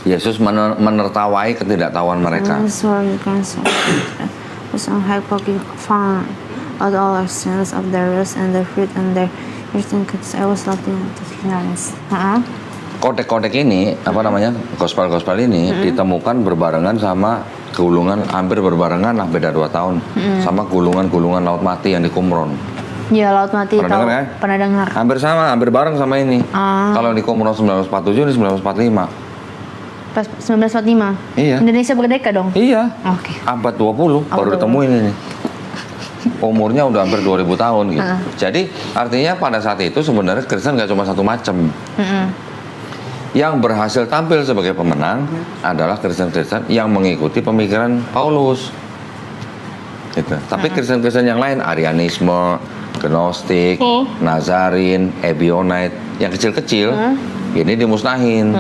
Speaker 2: Yesus menertawai ketidaktahuan mereka.
Speaker 3: Was on high, poking fun at all our sins of their rules and the fruit and their error and conceit. I was laughing at their ignorance.
Speaker 2: Kodek-kodek ini, apa namanya, gospel-gospel ini ditemukan berbarengan sama gulungan, hampir berbarengan lah, beda 2 tahun, sama gulungan-gulungan Laut Mati yang di Qumran.
Speaker 3: Ya, Laut Mati
Speaker 2: Pernah
Speaker 3: tahu.
Speaker 2: dengar kan?
Speaker 3: Pernah dengar.
Speaker 2: Hampir sama, hampir bareng sama ini. Kalau di Qumran 1947, ini 1945.
Speaker 3: Pas 1945.
Speaker 2: Iya.
Speaker 3: Indonesia merdeka dong.
Speaker 2: Iya.
Speaker 3: Oke.
Speaker 2: Abad 20 baru
Speaker 3: 20.
Speaker 2: ditemuin ini. Umurnya udah hampir 2000 tahun gitu. Jadi artinya pada saat itu sebenarnya Kristen gak cuma satu macam. Yang berhasil tampil sebagai pemenang adalah Kristen-Kristen yang mengikuti pemikiran Paulus. Gitu. Tapi Kristen-Kristen yang lain, Arianisme, Gnostik, Nazarin, Ebionite, yang kecil-kecil, ini dimusnahin.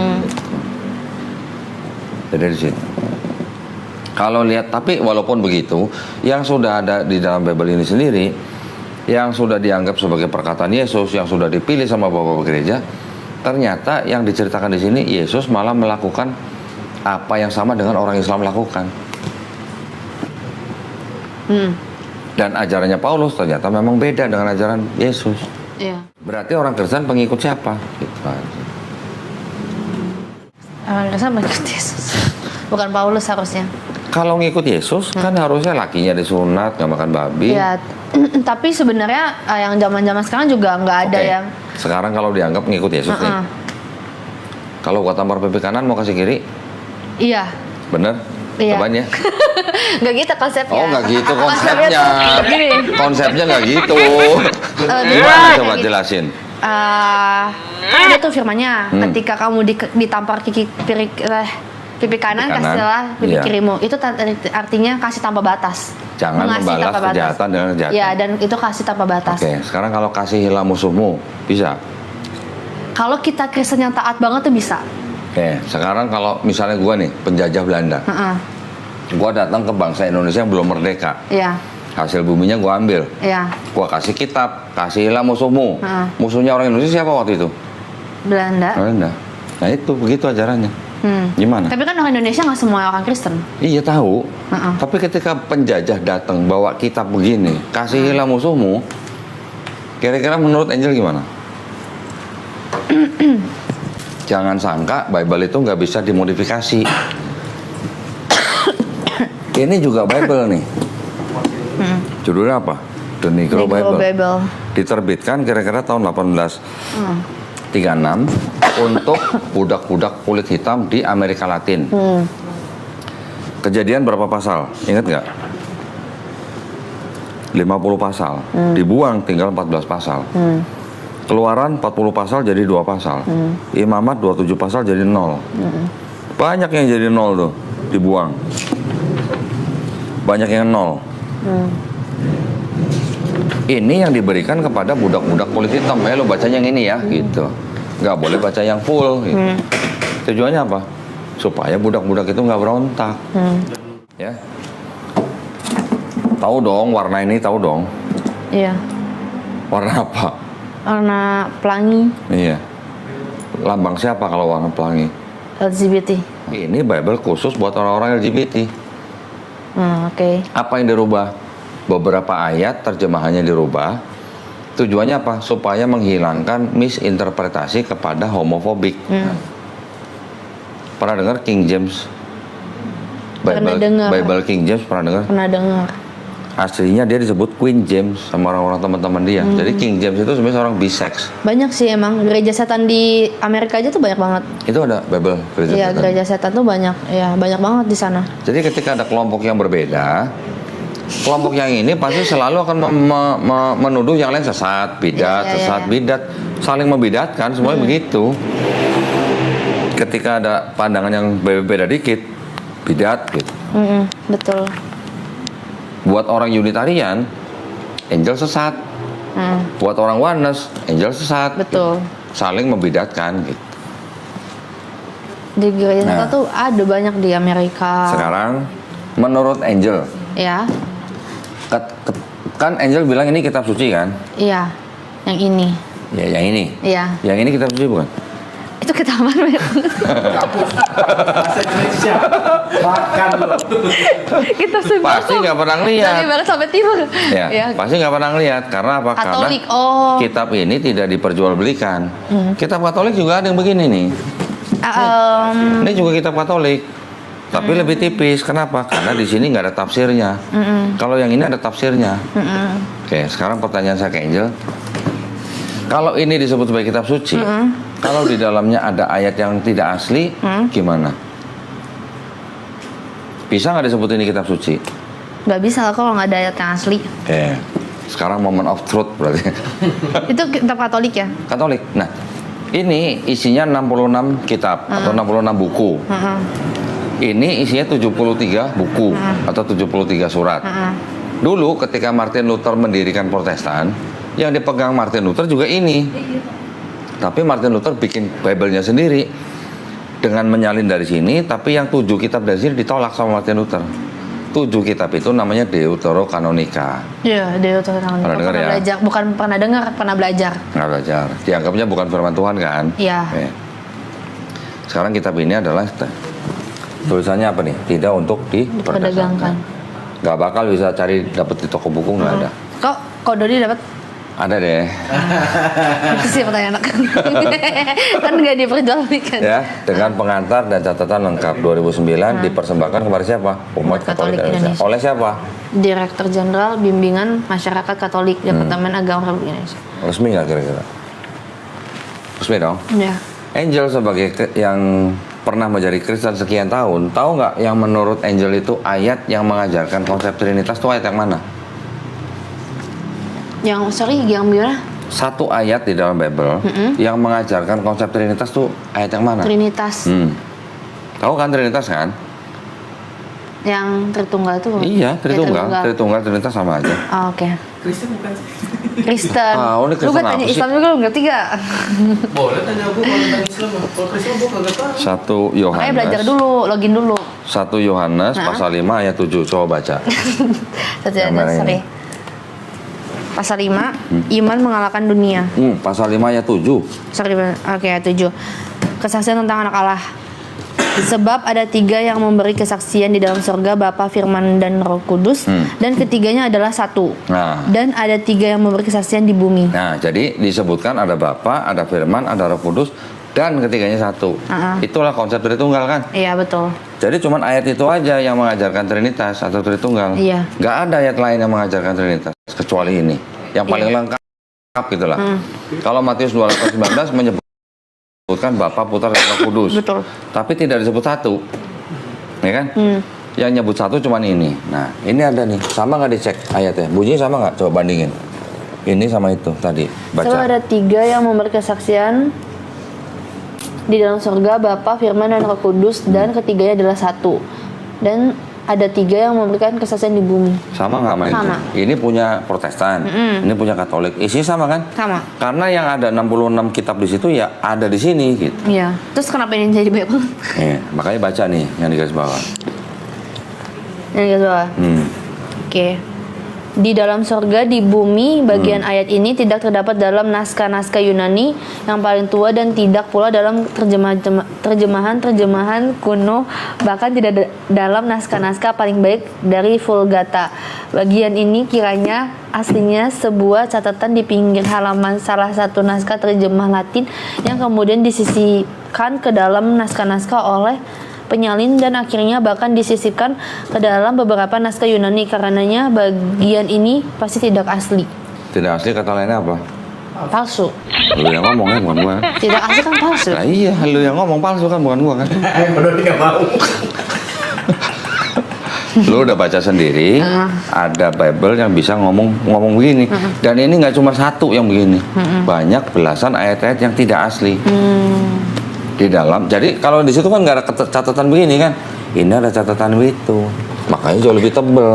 Speaker 2: Jadi di situ. Kalau lihat, tapi walaupun begitu, yang sudah ada di dalam Bible ini sendiri, yang sudah dianggap sebagai perkataan Yesus, yang sudah dipilih sama bapak-bapak gereja, ternyata yang diceritakan di sini, Yesus malah melakukan apa yang sama dengan orang Islam lakukan. Dan ajarannya Paulus ternyata memang beda dengan ajaran Yesus.
Speaker 3: Iya.
Speaker 2: Berarti orang Kristen pengikut siapa? Gitu aja.
Speaker 3: Orang Kristen mengikut Yesus. Bukan Paulus harusnya.
Speaker 2: Kalau ngikut Yesus kan harusnya lakinya disunat, nggak makan babi.
Speaker 3: Iya. Tapi sebenarnya yang zaman-zaman sekarang juga nggak ada
Speaker 2: Oke.
Speaker 3: yang.
Speaker 2: Sekarang kalau dianggap ngikut Yesus nih. Kalau gua tampar pipi kanan mau kasih kiri,
Speaker 3: Iya.
Speaker 2: bener?
Speaker 3: Iya.
Speaker 2: Cobain ya.
Speaker 3: Nggak gitu konsepnya.
Speaker 2: Oh nggak gitu
Speaker 3: Konsepnya
Speaker 2: konsepnya.
Speaker 3: tuh gini.
Speaker 2: Konsepnya nggak gitu.
Speaker 3: Gimana
Speaker 2: Gimana
Speaker 3: kayak
Speaker 2: coba
Speaker 3: gitu?
Speaker 2: jelasin?
Speaker 3: Kan ada tuh firmannya, ketika kamu ditampar pipi kanan, kasihlah pipi
Speaker 2: iya.
Speaker 3: kirimu. Itu artinya kasih tanpa batas.
Speaker 2: Jangan
Speaker 3: Mengasih
Speaker 2: membalas
Speaker 3: tanpa batas.
Speaker 2: kejahatan dengan kejahatan.
Speaker 3: Ya, dan itu kasih tanpa batas.
Speaker 2: Oke, sekarang kalau kasihilah musuhmu, bisa?
Speaker 3: Kalau kita Kristen yang taat banget tuh bisa.
Speaker 2: Oke, sekarang kalau misalnya gua nih, penjajah Belanda. Gua datang ke bangsa Indonesia yang belum merdeka.
Speaker 3: Iya.
Speaker 2: Hasil buminya gua ambil.
Speaker 3: Iya.
Speaker 2: Gua kasih kitab, kasihilah musuhmu. Musuhnya orang Indonesia siapa waktu itu?
Speaker 3: Belanda.
Speaker 2: Belanda. Nah itu, begitu ajarannya. Gimana?
Speaker 3: Tapi kan orang Indonesia nggak semua orang Kristen.
Speaker 2: Iya tahu. Tapi ketika penjajah datang bawa kitab begini, kasihilah musuhmu, kira-kira menurut Angel gimana? Jangan sangka Bible itu nggak bisa dimodifikasi. Ini juga Bible nih. Judulnya apa? The Negro Bible. Diterbitkan kira-kira tahun 1836 untuk budak-budak kulit hitam di Amerika Latin. Kejadian berapa pasal? Ingat nggak? 50 pasal. Dibuang tinggal 14 pasal. Keluaran 40 pasal jadi 2 pasal. Imamat 27 pasal jadi 0. Banyak yang jadi 0 tuh, dibuang. Banyak yang 0. Ini yang diberikan kepada budak-budak kulit hitam. Lo bacanya yang ini ya, gitu. Nggak boleh baca yang full. Gitu. Tujuannya apa? Supaya budak-budak itu nggak berontak. Ya. Tahu dong warna ini, tahu dong.
Speaker 3: Iya.
Speaker 2: Warna apa?
Speaker 3: Warna pelangi.
Speaker 2: Iya. Lambang siapa kalau warna pelangi?
Speaker 3: LGBT.
Speaker 2: Ini Bible khusus buat orang-orang LGBT.
Speaker 3: Oke.
Speaker 2: Apa yang dirubah? Beberapa ayat terjemahannya dirubah. Tujuannya apa? Supaya menghilangkan misinterpretasi kepada homofobik. Pernah dengar King James?
Speaker 3: Pernah dengar.
Speaker 2: Bible King James pernah dengar?
Speaker 3: Pernah dengar.
Speaker 2: Aslinya dia disebut Queen James sama orang-orang teman-teman dia. Jadi King James itu sebenarnya seorang bisex.
Speaker 3: Banyak sih emang gereja setan di Amerika aja tuh banyak banget.
Speaker 2: Itu ada Bible gereja
Speaker 3: Iya,
Speaker 2: setan.
Speaker 3: gereja setan tuh banyak. Ya, banyak banget di sana.
Speaker 2: Jadi ketika ada kelompok yang berbeda, kelompok yang ini pasti selalu akan menuduh yang lain sesat, bidat, sesat, bidat, saling membidatkan, semuanya begitu. Ketika ada pandangan yang beda dikit, bidat gitu.
Speaker 3: Betul.
Speaker 2: Buat orang Unitarian, angel sesat. Buat orang Oneness, angel sesat.
Speaker 3: Betul.
Speaker 2: Saling membidatkan gitu.
Speaker 3: Di gereja setan tuh ada banyak di Amerika.
Speaker 2: Sekarang, menurut Angel,
Speaker 3: Ya.
Speaker 2: kan Angel bilang ini kitab suci kan?
Speaker 3: Iya. Yang ini.
Speaker 2: Ya, yang ini.
Speaker 3: Iya.
Speaker 2: Yang ini kitab suci bukan?
Speaker 3: Itu ketahuan banyak.
Speaker 1: Bahasa Indonesia. Makan lo.
Speaker 3: Kita semua
Speaker 2: Pasti nggak pernah ngeliat.
Speaker 3: dari barat sampai timur.
Speaker 2: Ya, pasti nggak pernah ngeliat. Karena apa?
Speaker 3: Katolik.
Speaker 2: Karena kitab ini tidak diperjualbelikan. Kitab Katolik juga ada yang begini nih. Ini juga kitab Katolik, tapi lebih tipis. Kenapa? Karena di sini nggak ada tafsirnya. Kalau yang ini ada tafsirnya. Oke, sekarang pertanyaan saya ke Angel. Kalau ini disebut sebagai kitab suci, kalau di dalamnya ada ayat yang tidak asli, gimana? Bisa nggak disebut ini kitab suci?
Speaker 3: Gak bisa lah kalau nggak ada ayat yang asli.
Speaker 2: Oke, sekarang moment of truth berarti.
Speaker 3: Itu kitab Katolik ya?
Speaker 2: Katolik. Nah, ini isinya 66 kitab atau 66 buku. Ini isinya 73 buku atau 73 surat. Dulu ketika Martin Luther mendirikan Protestan, yang dipegang Martin Luther juga ini. Tapi Martin Luther bikin Bible-nya sendiri dengan menyalin dari sini, tapi yang 7 kitab dari sini ditolak sama Martin Luther. 7 kitab itu namanya Deuterokanonika.
Speaker 3: Iya, Deuterokanonika.
Speaker 2: Pernah dengar ya?
Speaker 3: Belajar, bukan pernah dengar, pernah belajar.
Speaker 2: Nggak belajar. Dianggapnya bukan firman Tuhan kan?
Speaker 3: Iya.
Speaker 2: Oke. Sekarang kitab ini adalah tulisannya apa nih? Tidak untuk diperdagangkan. Nggak bakal bisa cari dapat di toko buku, nggak ada.
Speaker 3: Kok Dodi dapat?
Speaker 2: Ada deh.
Speaker 3: Itu sih pertanyaan aku. Kan nggak diperjualbelikan.
Speaker 2: Ya, dengan pengantar dan catatan lengkap 2009 dipersembahkan kepada siapa? Umat Katolik Indonesia. Oleh siapa?
Speaker 3: Direktur Jenderal Bimbingan Masyarakat Katolik Departemen Agama Republik Indonesia.
Speaker 2: Resmi nggak kira-kira? Resmi dong.
Speaker 3: Ya.
Speaker 2: Angel sebagai yang pernah menjadi Kristen sekian tahun, tahu nggak yang menurut Angel itu ayat yang mengajarkan konsep Trinitas itu ayat yang mana?
Speaker 3: Yang gimana?
Speaker 2: Satu ayat di dalam Bible yang mengajarkan konsep Trinitas tuh ayat yang mana?
Speaker 3: Trinitas.
Speaker 2: Tahu kan Trinitas kan?
Speaker 3: Yang Tritunggal itu bukan?
Speaker 2: Iya,
Speaker 3: Ya,
Speaker 2: Tritunggal, Trinitas sama aja.
Speaker 3: Oh, oke.
Speaker 1: Kristen bukan sih?
Speaker 3: Kristen.
Speaker 2: Ini
Speaker 3: Lu
Speaker 2: Kristen
Speaker 3: kan tanya
Speaker 2: apa sih?
Speaker 3: Islam juga lu ngerti gak?
Speaker 1: Boleh tanya aku kalau tentang Islam. Kalau Kristen gue kagak tahu.
Speaker 2: 1 Yohanes.
Speaker 3: Makanya belajar dulu, login dulu.
Speaker 2: 1 Yohanes pasal 5 ayat 7. Coba baca. Yang mana ini?
Speaker 3: Sorry. Pasal 5, iman mengalahkan dunia.
Speaker 2: Pasal 5 ayat 7.
Speaker 3: Sorry, oke, 7. Kesaksian tentang anak Allah. Sebab ada 3 yang memberi kesaksian di dalam surga, Bapa, Firman, dan Roh Kudus, dan ketiganya adalah 1.
Speaker 2: Nah.
Speaker 3: Dan ada 3 yang memberi kesaksian di bumi.
Speaker 2: Nah, jadi disebutkan ada Bapa, ada Firman, ada Roh Kudus, dan ketiganya 1. Itulah konsep Tritunggal kan?
Speaker 3: Iya, betul.
Speaker 2: Jadi cuman ayat itu aja yang mengajarkan Trinitas atau Tritunggal.
Speaker 3: Iya.
Speaker 2: Nggak ada ayat lain yang mengajarkan Trinitas kecuali ini. Yang paling lengkap gitulah. Kalau Matius 28:19 menyebutkan Bapa, Putra, dan Roh Kudus.
Speaker 3: Betul.
Speaker 2: Tapi tidak disebut 1. Ya kan? Yang nyebut 1 cuman ini. Nah, ini ada nih. Sama nggak dicek ayatnya? Bunyinya sama nggak? Coba bandingin. Ini sama itu tadi.
Speaker 3: So
Speaker 2: Baca.
Speaker 3: ada 3 yang memberi kesaksian di dalam surga, Bapa, Firman, dan Roh Kudus, dan ketiganya adalah satu. Dan ada 3 yang memberikan kesaksian di bumi.
Speaker 2: Sama nggak sama itu?
Speaker 3: Sama.
Speaker 2: Ini punya Protestan, ini punya Katolik. Isinya sama kan?
Speaker 3: Sama.
Speaker 2: Karena yang ada 66 kitab di situ ya ada di sini gitu.
Speaker 3: Iya. Terus kenapa ini jadi banyak banget?
Speaker 2: Makanya baca nih yang di garis bawah.
Speaker 3: Yang kedua. Oke. Di dalam surga, di bumi, bagian ayat ini tidak terdapat dalam naskah-naskah Yunani yang paling tua dan tidak pula dalam terjemahan kuno, bahkan tidak dalam naskah-naskah paling baik dari Vulgata. Bagian ini kiranya aslinya sebuah catatan di pinggir halaman salah satu naskah terjemah Latin yang kemudian disisipkan ke dalam naskah-naskah oleh penyalin dan akhirnya bahkan disisipkan ke dalam beberapa naskah Yunani. Karenanya bagian ini pasti tidak asli.
Speaker 2: Tidak asli kata lainnya apa?
Speaker 3: Palsu.
Speaker 2: Lu yang ngomong kan bukan gua.
Speaker 3: Tidak asli kan palsu.
Speaker 2: Nah iya, lu yang ngomong palsu kan bukan gua kan.
Speaker 1: Bener nggak mau.
Speaker 2: Lu udah baca sendiri, ada Bible yang bisa ngomong begini. Dan ini nggak cuma satu yang begini. Banyak belasan ayat-ayat yang tidak asli. Di dalam, jadi kalau di situ kan nggak ada catatan begini kan, ini ada catatan itu, makanya jauh lebih tebel.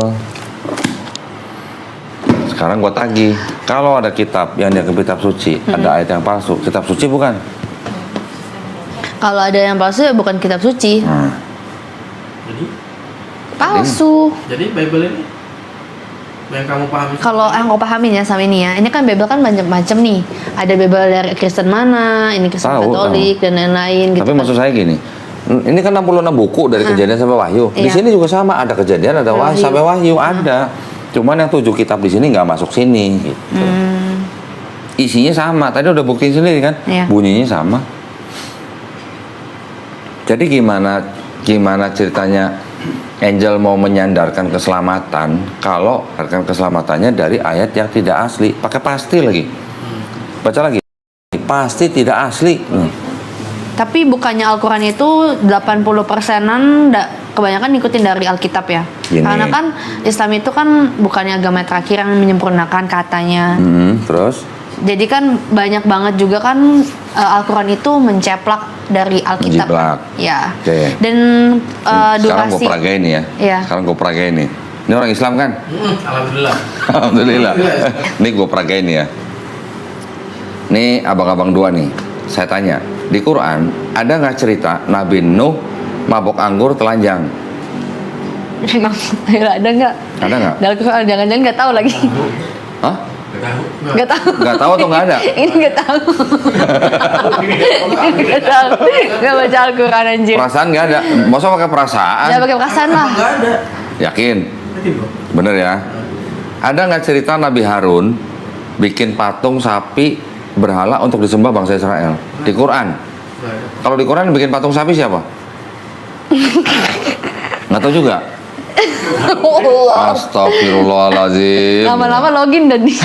Speaker 2: Sekarang gua tagih, kalau ada kitab yang dia ke kitab suci, ada ayat yang palsu, kitab suci bukan?
Speaker 3: Kalau ada yang palsu ya bukan kitab suci.
Speaker 1: Jadi
Speaker 3: Palsu.
Speaker 1: Bible ini yang kamu pahami.
Speaker 3: Kalau yang kau pahamin ya sama ini ya, ini kan Bible kan banyak macam nih. Ada Bible dari Kristen mana, ini Kristen
Speaker 2: Tahu,
Speaker 3: Katolik dan lain-lain gitu.
Speaker 2: Tapi maksud saya gini, ini kan 66 buku dari Kejadian sampai Wahyu. Di
Speaker 3: Iya.
Speaker 2: sini juga sama, ada Kejadian, ada Wahyu sampai Wahyu ada. Cuman yang 7 kitab di sini nggak masuk sini. Gitu. Isinya sama. Tadi udah buktiin sendiri kan,
Speaker 3: Iya.
Speaker 2: bunyinya sama. Jadi gimana ceritanya Angel mau menyandarkan keselamatan kalau keselamatannya dari ayat yang tidak asli, pakai pasti lagi. Baca lagi. Pasti tidak asli.
Speaker 3: Tapi bukannya Al-Quran itu 80%-an kebanyakan ngikutin dari Alkitab ya.
Speaker 2: Gini.
Speaker 3: Karena kan Islam itu kan bukannya agama terakhir yang menyempurnakan katanya.
Speaker 2: Terus?
Speaker 3: Jadi kan banyak banget juga kan Al-Quran itu menceplak dari Alkitab.
Speaker 2: Menjiplak.
Speaker 3: Ya.
Speaker 2: Oke.
Speaker 3: Dan
Speaker 2: Sekarang gue
Speaker 3: durasi.
Speaker 2: peragain nih ya.
Speaker 3: Iya.
Speaker 2: Sekarang gue peragain nih. Ini orang Islam kan?
Speaker 1: Alhamdulillah.
Speaker 2: Alhamdulillah. Ini gue peragain nih ya. Nih abang-abang dua nih. Saya tanya, di Quran ada nggak cerita Nabi Nuh mabok anggur telanjang?
Speaker 3: Ada nggak?
Speaker 2: Ada nggak?
Speaker 3: Dari Quran jangan-jangan nggak tahu lagi.
Speaker 2: Hah?
Speaker 3: Nggak tahu.
Speaker 2: Nggak tahu atau nggak ada?
Speaker 3: Ini nggak tahu. Nggak tahu. Nggak baca Al-Quran anjir.
Speaker 2: Perasaan nggak ada. Masa pakai perasaan?
Speaker 3: Ya pakai perasaan lah.
Speaker 1: Nggak ada.
Speaker 2: Yakin?
Speaker 1: Yakin kok.
Speaker 2: Bener ya? Ada nggak cerita Nabi Harun bikin patung sapi berhala untuk disembah bangsa Israel? Di Quran.
Speaker 1: Nggak ada.
Speaker 2: Kalau di Quran bikin patung sapi siapa? Nggak tahu juga.
Speaker 3: Allah.
Speaker 2: Astagfirullahaladzim.
Speaker 3: Lama-lama login dan di.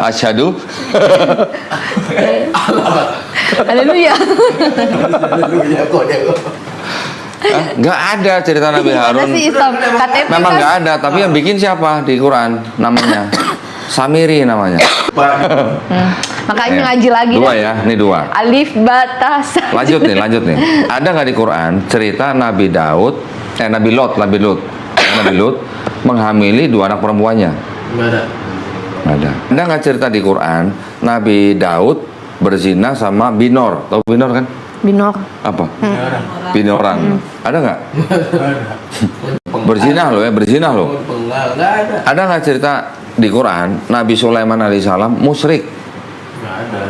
Speaker 2: Asyhadu.
Speaker 3: Haleluya.
Speaker 2: Nggak ada cerita Nabi Harun.
Speaker 3: Ada sih Islam KTP
Speaker 2: Memang
Speaker 3: kan.
Speaker 2: nggak ada, tapi yang bikin siapa di Quran? Namanya Samiri namanya.
Speaker 3: Makanya
Speaker 2: Ya.
Speaker 3: ngaji lagi
Speaker 2: Dua
Speaker 3: dah.
Speaker 2: ya, ini dua.
Speaker 3: Alif batas.
Speaker 2: Lanjut nih. Ada nggak di Quran cerita Nabi Nabi Lot menghamili 2 anak perempuannya?
Speaker 1: Nggak ada.
Speaker 2: Nggak ada. Ada nggak cerita di Quran Nabi Daud berzina sama Binor? Tahu Binor kan?
Speaker 3: Binor.
Speaker 2: Apa?
Speaker 1: Nggak ada.
Speaker 2: Binorang. Ada nggak?
Speaker 1: Nggak ada.
Speaker 2: Berzina loh.
Speaker 1: Nggak ada.
Speaker 2: Ada nggak cerita di Quran Nabi Sulaiman alaihissalam musyrik?
Speaker 1: Nggak ada.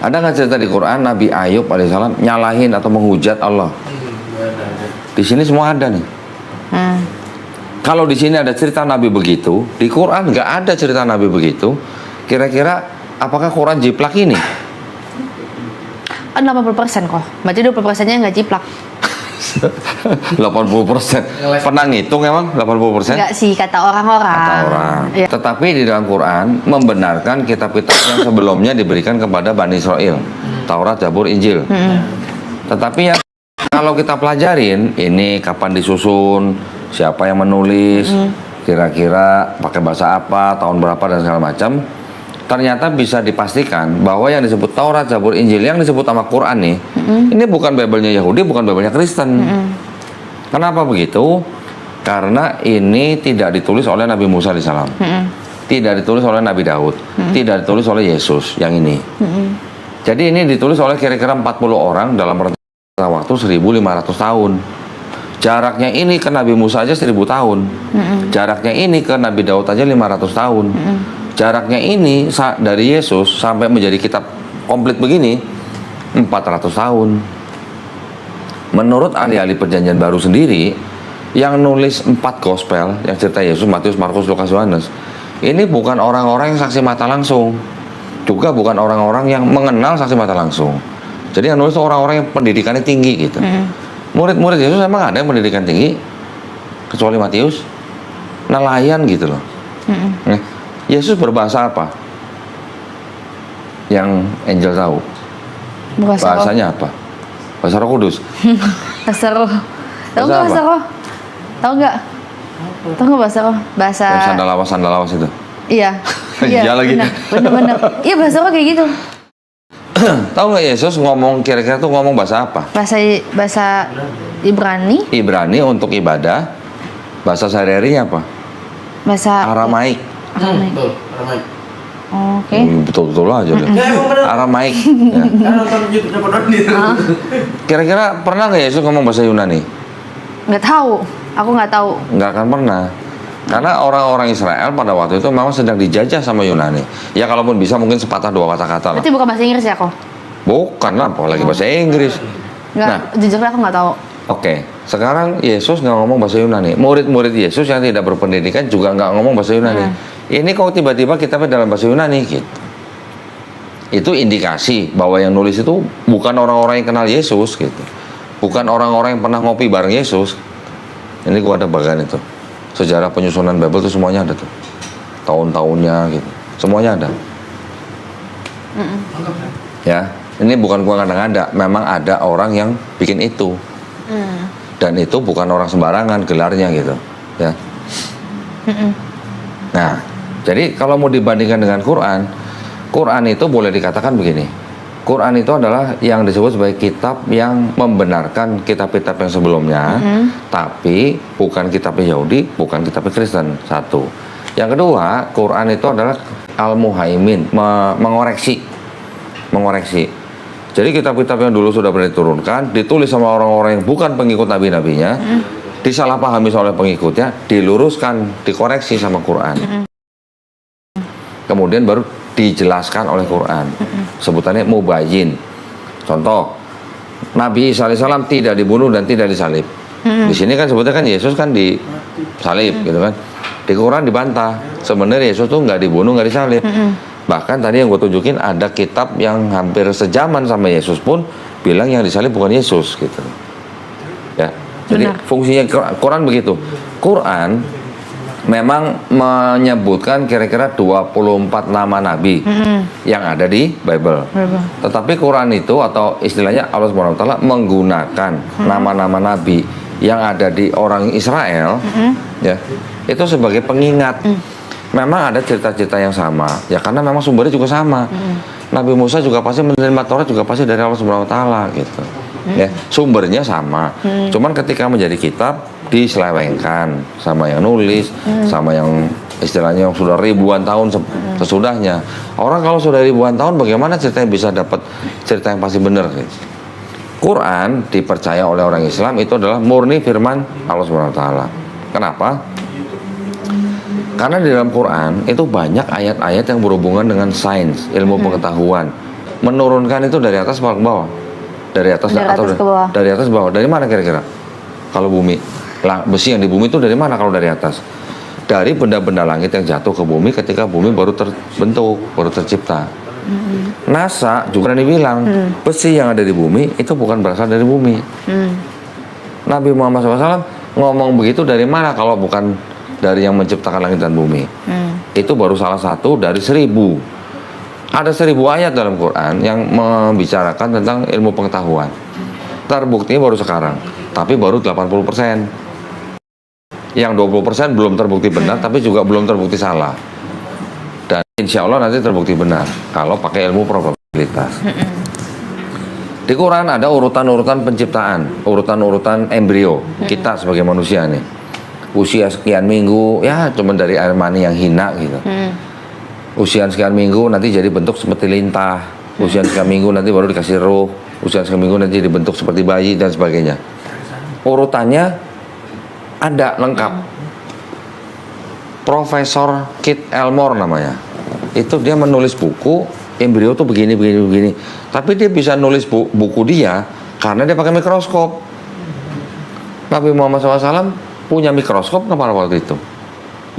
Speaker 2: Ada nggak cerita di Quran Nabi Ayub alaihissalam nyalahin atau menghujat Allah?
Speaker 1: Nggak ada.
Speaker 2: Di sini semua ada nih. Kalau di sini ada cerita Nabi begitu, di Quran nggak ada cerita Nabi begitu. Kira-kira apakah Quran jiplak ini?
Speaker 3: Kan 80% kok. Berarti 20%-nya nggak jiplak.
Speaker 2: 80%. Pernah ngitung emang 80%?
Speaker 3: Enggak sih kata orang-orang.
Speaker 2: Kata orang.
Speaker 3: Ya.
Speaker 2: Tetapi di dalam Quran membenarkan kitab-kitab yang sebelumnya diberikan kepada Bani Israel, Taurat, Zabur, Injil. Tetapi yang kalau kita pelajarin ini kapan disusun, siapa yang menulis, kira-kira pakai bahasa apa, tahun berapa dan segala macam, ternyata bisa dipastikan bahwa yang disebut Taurat, Zabur, Injil yang disebut sama Quran nih, ini bukan Bible-nya Yahudi, bukan Bible-nya Kristen. Kenapa begitu? Karena ini tidak ditulis oleh Nabi Musa alaihissalam, tidak ditulis oleh Nabi Daud, tidak ditulis oleh Yesus yang ini. Jadi ini ditulis oleh kira-kira 40 orang dalam rentang waktu 1.500 tahun. Jaraknya ini ke Nabi Musa aja 1.000 tahun. Jaraknya ini ke Nabi Daud aja 500 tahun. Jaraknya ini dari Yesus sampai menjadi kitab komplit begini 400 tahun. Menurut ahli-ahli perjanjian baru sendiri, yang nulis 4 gospel yang cerita Yesus, Matius, Markus, Lukas, Yohanes, ini bukan orang-orang yang saksi mata langsung, juga bukan orang-orang yang mengenal saksi mata langsung. Jadi yang nulis itu orang-orang yang pendidikannya tinggi gitu. Murid-murid Yesus emang ada yang pendidikan tinggi, kecuali Matius, nelayan gitu loh. Yesus berbahasa apa? Yang Angel tahu. Bahasanya apa? Bahasa Roh Kudus.
Speaker 3: Bahasa Roh. Tahu nggak bahasa Roh? Tahu nggak? Tahu nggak bahasa Roh? Bahasa.
Speaker 2: Sandalawas itu.
Speaker 3: Iya.
Speaker 2: Iya lagi.
Speaker 3: Bener. Iya bahasa Roh kayak gitu.
Speaker 2: Tahu nggak Yesus ngomong kira-kira tuh ngomong bahasa apa?
Speaker 3: Bahasa Ibrani.
Speaker 2: Ibrani untuk ibadah. Bahasa sehari-harinya apa?
Speaker 3: Bahasa
Speaker 2: Aramaik.
Speaker 1: Betul, Aramaik.
Speaker 3: Oke.
Speaker 2: Betul-betul aja deh.
Speaker 1: Ya emang bener.
Speaker 2: Aramaik. Ya.
Speaker 1: Kan nonton YouTube-nya Pak Doni.
Speaker 2: Kira-kira pernah nggak Yesus ngomong bahasa Yunani?
Speaker 3: Nggak tahu. Aku nggak tahu.
Speaker 2: Nggak akan pernah. Karena orang-orang Israel pada waktu itu memang sedang dijajah sama Yunani. Ya kalaupun bisa mungkin sepatah dua kata-kata lah.
Speaker 3: Berarti bukan bahasa Inggris ya kok?
Speaker 2: Bukan lah, apalagi bahasa Inggris.
Speaker 3: Nggak, jujur aku nggak tahu.
Speaker 2: Oke, sekarang Yesus nggak ngomong bahasa Yunani. Murid-murid Yesus yang tidak berpendidikan juga nggak ngomong bahasa Yunani. Ini kok tiba-tiba kitabnya dalam bahasa Yunani gitu. Itu indikasi bahwa yang nulis itu bukan orang-orang yang kenal Yesus gitu. Bukan orang-orang yang pernah ngopi bareng Yesus. Ini gua ada bagian itu. Sejarah penyusunan Bible itu semuanya ada tuh. Tahun-tahunnya gitu. Semuanya ada. Ya, ini bukan gua ngada-ngada, memang ada orang yang bikin itu. Dan itu bukan orang sembarangan gelarnya gitu, ya. Nah, jadi kalau mau dibandingkan dengan Quran, Quran itu boleh dikatakan begini. Quran itu adalah yang disebut sebagai kitab yang membenarkan kitab-kitab yang sebelumnya, tapi bukan kitabnya Yahudi, bukan kitabnya Kristen. Satu. Yang kedua, Quran itu adalah al-muhaimin, mengoreksi. Jadi kitab-kitab yang dulu sudah pernah diturunkan, ditulis sama orang-orang yang bukan pengikut nabi-nabinya, disalahpahami oleh pengikutnya, diluruskan, dikoreksi sama Quran. Kemudian baru dijelaskan oleh Quran. Sebutannya mubayyin. Contoh, Nabi Isa alaihissalam tidak dibunuh dan tidak disalib. Di sini kan sebutnya kan Yesus kan disalib gitu kan. Di Quran dibantah. Sebenarnya Yesus tuh nggak dibunuh, nggak disalib. Bahkan tadi yang gue tunjukin ada kitab yang hampir sejaman sama Yesus pun bilang yang disalib bukan Yesus gitu. Ya. Jadi fungsinya Quran begitu. Quran memang menyebutkan kira-kira 24 nama nabi yang ada di Bible. Tetapi Quran itu atau istilahnya Allah SWT menggunakan nama-nama nabi yang ada di orang Israel ya, itu sebagai pengingat. Memang ada cerita-cerita yang sama, ya karena memang sumbernya juga sama. Nabi Musa juga pasti menerima Taurat juga pasti dari Allah Subhanahu wa taala gitu. Ya, sumbernya sama. Cuman ketika menjadi kitab diselewengkan sama yang nulis, sama yang istilahnya yang sudah ribuan tahun sesudahnya. Orang kalau sudah ribuan tahun bagaimana ceritanya bisa dapat cerita yang pasti benar gitu. Quran dipercaya oleh orang Islam itu adalah murni firman Allah Subhanahu wa taala. Kenapa? Karena di dalam Quran itu banyak ayat-ayat yang berhubungan dengan sains, ilmu pengetahuan. Menurunkan itu dari atas ke bawah. Dari atas atau
Speaker 3: ke bawah.
Speaker 2: Dari atas ke bawah. Dari mana kira-kira? Kalau bumi, besi yang di bumi itu dari mana kalau dari atas? Dari benda-benda langit yang jatuh ke bumi ketika bumi baru terbentuk, baru tercipta. NASA juga berani bilang besi yang ada di bumi itu bukan berasal dari bumi. Nabi Muhammad SAW ngomong begitu dari mana kalau bukan dari yang menciptakan langit dan bumi. Itu baru salah satu dari 1000. Ada 1000 ayat dalam Quran yang membicarakan tentang ilmu pengetahuan. Terbuktinya baru sekarang, tapi baru 80%. Yang 20% belum terbukti benar, tapi juga belum terbukti salah. Dan insya Allah nanti terbukti benar kalau pakai ilmu probabilitas. Di Quran ada urutan-urutan penciptaan, urutan-urutan embrio kita sebagai manusia nih. Usia sekian minggu, ya cuma dari air mani yang hina gitu. Usia sekian minggu nanti jadi bentuk seperti lintah. Usia sekian minggu nanti baru dikasih roh. Usia sekian minggu nanti dibentuk seperti bayi dan sebagainya. Urutannya ada lengkap. Profesor Kit Elmore namanya. Itu dia menulis buku embrio tuh begini. Tapi dia bisa nulis buku dia karena dia pakai mikroskop. Nabi Muhammad SAW punya mikroskop nggak pada waktu itu?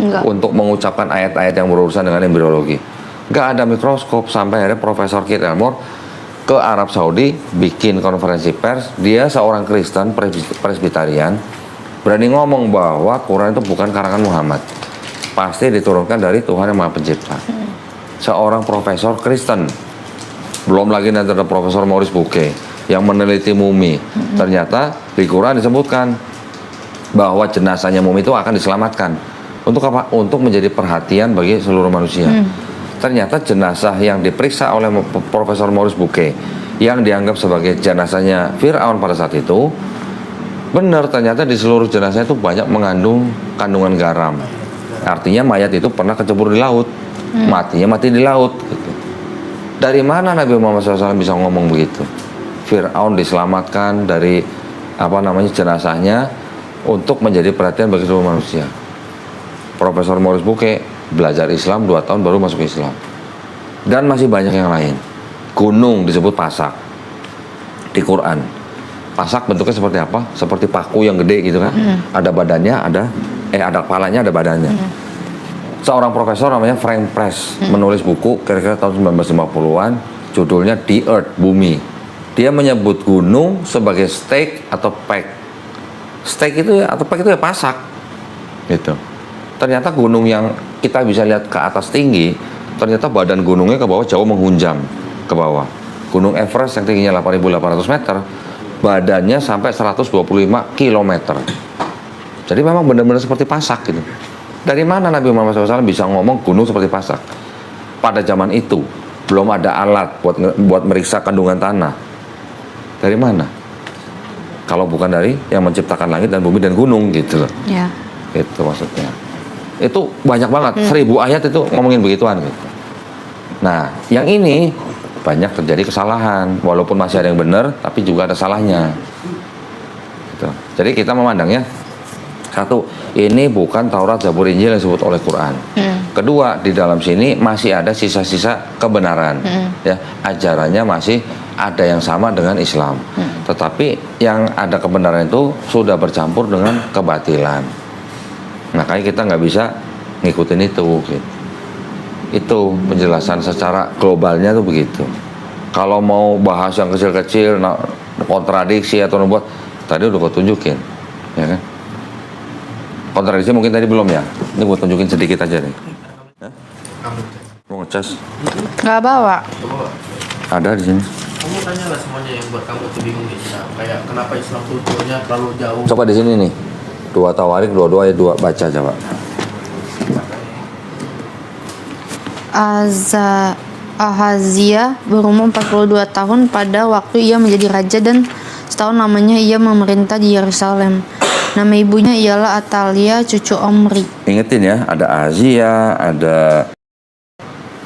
Speaker 3: Enggak.
Speaker 2: Untuk mengucapkan ayat-ayat yang berurusan dengan embriologi. Nggak ada mikroskop sampai akhirnya Profesor Kit Elmore ke Arab Saudi bikin konferensi pers. Dia seorang Kristen Presbyterian berani ngomong bahwa Quran itu bukan karangan Muhammad. Pasti diturunkan dari Tuhan yang Maha Pencipta. Seorang profesor Kristen. Belum lagi nanti ada Profesor Maurice Bucaille yang meneliti mumi. Ternyata di Quran disebutkan bahwa jenazahnya mumi itu akan diselamatkan. Untuk apa? Untuk menjadi perhatian bagi seluruh manusia. Ternyata jenazah yang diperiksa oleh Profesor Maurice Bucaille yang dianggap sebagai jenazahnya Fir'aun pada saat itu, benar, ternyata di seluruh jenazah itu banyak mengandung kandungan garam. Artinya mayat itu pernah kecebur di laut. Matinya mati di laut gitu. Dari mana Nabi Muhammad SAW bisa ngomong begitu? Fir'aun diselamatkan dari jenazahnya untuk menjadi perhatian bagi seluruh manusia. Profesor Maurice Bucaille belajar Islam 2 tahun baru masuk Islam. Dan masih banyak yang lain. Gunung disebut pasak di Quran. Pasak bentuknya seperti apa? Seperti paku yang gede gitu kan. Ada badannya, ada kepalanya, ada badannya. Seorang profesor namanya Frank Press menulis buku kira-kira tahun 1950-an, judulnya The Earth, Bumi. Dia menyebut gunung sebagai steak atau peak. Steak itu atau peak itu ya pasak. Gitu. Ternyata gunung yang kita bisa lihat ke atas tinggi, ternyata badan gunungnya ke bawah jauh menghunjam ke bawah. Gunung Everest yang tingginya 8.800 meter, badannya sampai 125 km. Jadi memang benar-benar seperti pasak gitu. Dari mana Nabi Muhammad SAW bisa ngomong gunung seperti pasak? Pada zaman itu belum ada alat buat meriksa kandungan tanah. Dari mana? Kalau bukan dari yang menciptakan langit dan bumi dan gunung gitu loh.
Speaker 3: Ya.
Speaker 2: Itu maksudnya. Itu banyak banget, 1000 ayat itu ngomongin begituan gitu. Nah, yang ini banyak terjadi kesalahan, walaupun masih ada yang benar, tapi juga ada salahnya. Gitu. Jadi kita memandangnya, satu, ini bukan Taurat, Zabur, Injil yang disebut oleh Quran. Kedua, di dalam sini masih ada sisa-sisa kebenaran. Ya, ajarannya masih ada yang sama dengan Islam. Tetapi yang ada kebenaran itu sudah bercampur dengan kebatilan. Makanya kita nggak bisa ngikutin itu. Gitu. Itu penjelasan secara globalnya tuh begitu. Kalau mau bahas yang kecil-kecil, kontradiksi atau membuat, tadi udah gue tunjukin, ya kan? Kontradiksi mungkin tadi belum ya. Ini gue tunjukin sedikit aja nih. Mau ngecas?
Speaker 3: Nggak bawa.
Speaker 2: Ada di sini.
Speaker 1: Kamu tanya lah semuanya yang buat kamu tuh bingung gitu. Kayak kenapa Islam tuh turunnya terlalu jauh.
Speaker 2: Coba di sini nih. 2 Tawarik 22 ayat 2 baca coba.
Speaker 3: Ahazia berumur 42 tahun pada waktu ia menjadi raja dan setahun lamanya ia memerintah di Yerusalem. Nama ibunya ialah Atalia, cucu Omri.
Speaker 2: Ingetin ya, ada Ahazia, ada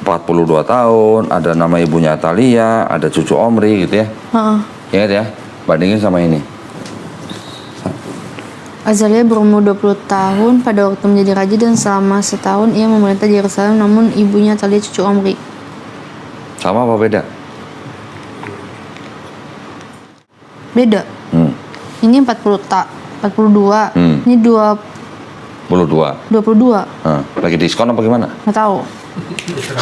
Speaker 2: 42 tahun, ada nama ibunya Atalia, ada cucu Omri gitu ya. Ingat ya, bandingin sama ini.
Speaker 3: Azalia berumur 20 tahun pada waktu menjadi raja dan selama setahun ia memerintah di Yerusalem, namun ibunya Atalia cucu Omri.
Speaker 2: Sama apa beda?
Speaker 3: Beda. Ini 42. Ini 22.
Speaker 2: Lagi diskon apa gimana?
Speaker 3: Nggak tahu.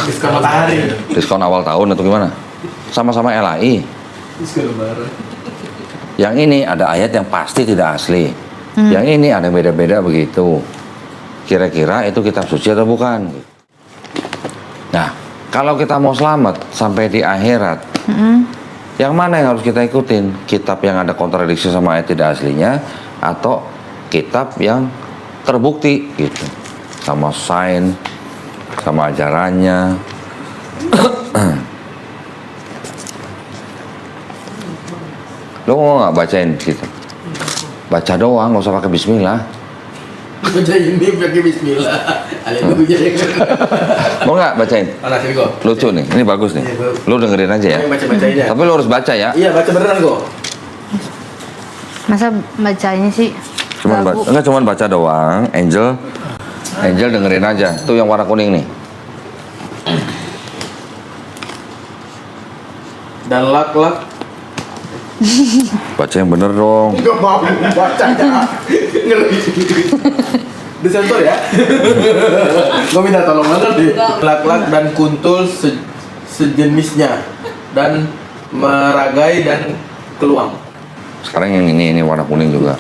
Speaker 1: Diskon matahari.
Speaker 2: Diskon awal tahun atau gimana? Sama-sama LAI.
Speaker 1: Diskon lebaran.
Speaker 2: Yang ini ada ayat yang pasti tidak asli. Yang ini ada beda-beda begitu. Kira-kira itu kitab suci atau bukan? Nah, kalau kita mau selamat sampai di akhirat, yang mana yang harus kita ikutin? Kitab yang ada kontradiksi sama ayat tidak aslinya, atau kitab yang terbukti gitu, sama sains, sama ajarannya. Lo mau nggak bacain gitu? Baca doang, nggak usah pakai bismillah.
Speaker 1: Baca ini pakai bismillah. Haleluya.
Speaker 2: Mau nggak bacain?
Speaker 1: Mana sini kok?
Speaker 2: Lucu nih, ini bagus nih. Lo dengerin aja ya.
Speaker 1: Baca-bacain ya.
Speaker 2: Tapi lo harus baca ya.
Speaker 1: Iya, baca beneran kok.
Speaker 3: Masa bacanya sih? lagu?
Speaker 2: Enggak cuman baca doang. Angel dengerin aja. Tuh yang warna kuning nih.
Speaker 1: Dan lak-lak.
Speaker 2: Baca yang bener dong.
Speaker 1: Enggak mau bacanya. Ngeri. Disensor ya. Gue minta tolong banget deh. Lak-lak dan kuntul sejenisnya dan meragai dan keluang.
Speaker 2: Sekarang yang ini warna kuning juga.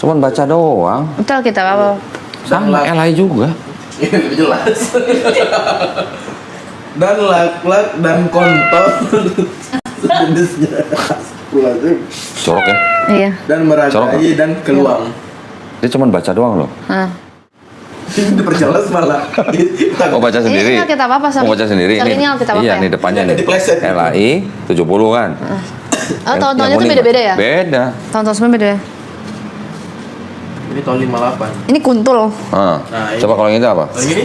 Speaker 2: Cuman baca doang.
Speaker 3: Itu kita apa?
Speaker 2: Sama Elai juga.
Speaker 1: Ini lebih jelas. Dan lak-lak dan kontol sejenisnya.
Speaker 2: Corok ya.
Speaker 3: Iya.
Speaker 1: Dan meragai dan keluang.
Speaker 2: Dia cuman baca doang loh.
Speaker 1: Ini diperjelas malah.
Speaker 2: Mau baca sendiri?
Speaker 3: Ini kita apa
Speaker 2: Mau baca sendiri?
Speaker 3: Ini kita apa
Speaker 2: Iya,
Speaker 3: ya?
Speaker 2: nih depannya nih.
Speaker 1: Dipleset.
Speaker 2: LAI 70 kan.
Speaker 3: Oh, tahun-tahunnya
Speaker 2: Yang
Speaker 3: tuh
Speaker 2: kuning
Speaker 3: beda-beda ya?
Speaker 2: Beda.
Speaker 3: Tahun-tahun semua beda ya?
Speaker 1: Ini tahun 58.
Speaker 3: Ini kuntul.
Speaker 2: Ah.
Speaker 1: Nah, ini.
Speaker 2: Coba kalau yang itu apa?
Speaker 1: Kalau yang ini?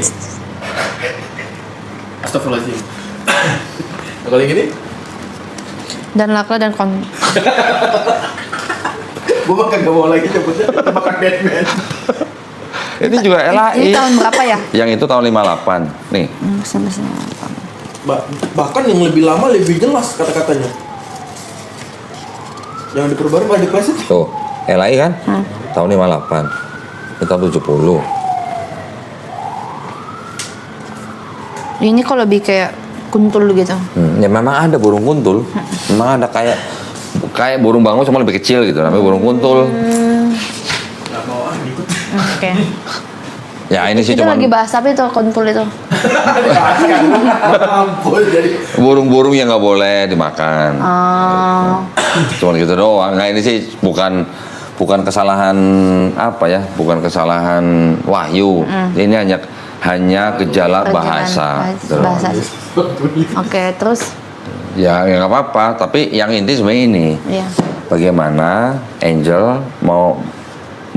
Speaker 1: Astagfirullahaladzim. Nah, kalau yang ini?
Speaker 3: Dan lakla dan kon.
Speaker 1: Gue bakal gak mau lagi nyebutnya tebakan Batman.
Speaker 2: Ini juga LAI.
Speaker 3: Ini tahun berapa ya?
Speaker 2: Yang itu tahun 58. Nih.
Speaker 3: Sampai
Speaker 1: Bahkan yang lebih lama lebih jelas kata-katanya. Yang diperbarui malah dipleset.
Speaker 2: Tuh, LAI kan? Tahun 58. Ini tahun 70.
Speaker 3: Ini kok lebih kayak kuntul gitu.
Speaker 2: Ya memang ada burung kuntul. Memang ada kayak burung bangun cuma lebih kecil gitu. Namanya burung kuntul.
Speaker 1: Gak mau ikut.
Speaker 3: Oke.
Speaker 2: Ya ini sih
Speaker 3: Itu
Speaker 2: cuma
Speaker 3: lagi bahas apa itu kuntul itu?
Speaker 1: Ampun jadi.
Speaker 2: burung-burung yang nggak boleh dimakan.
Speaker 3: Oh.
Speaker 2: Cuman gitu doang. Nah ini sih bukan kesalahan apa ya? Bukan kesalahan wahyu. Ini hanya gejala bahasa.
Speaker 3: Bahasa. Oke, terus?
Speaker 2: Ya nggak apa-apa. Tapi yang inti sebenarnya ini.
Speaker 3: Iya.
Speaker 2: Bagaimana Angel mau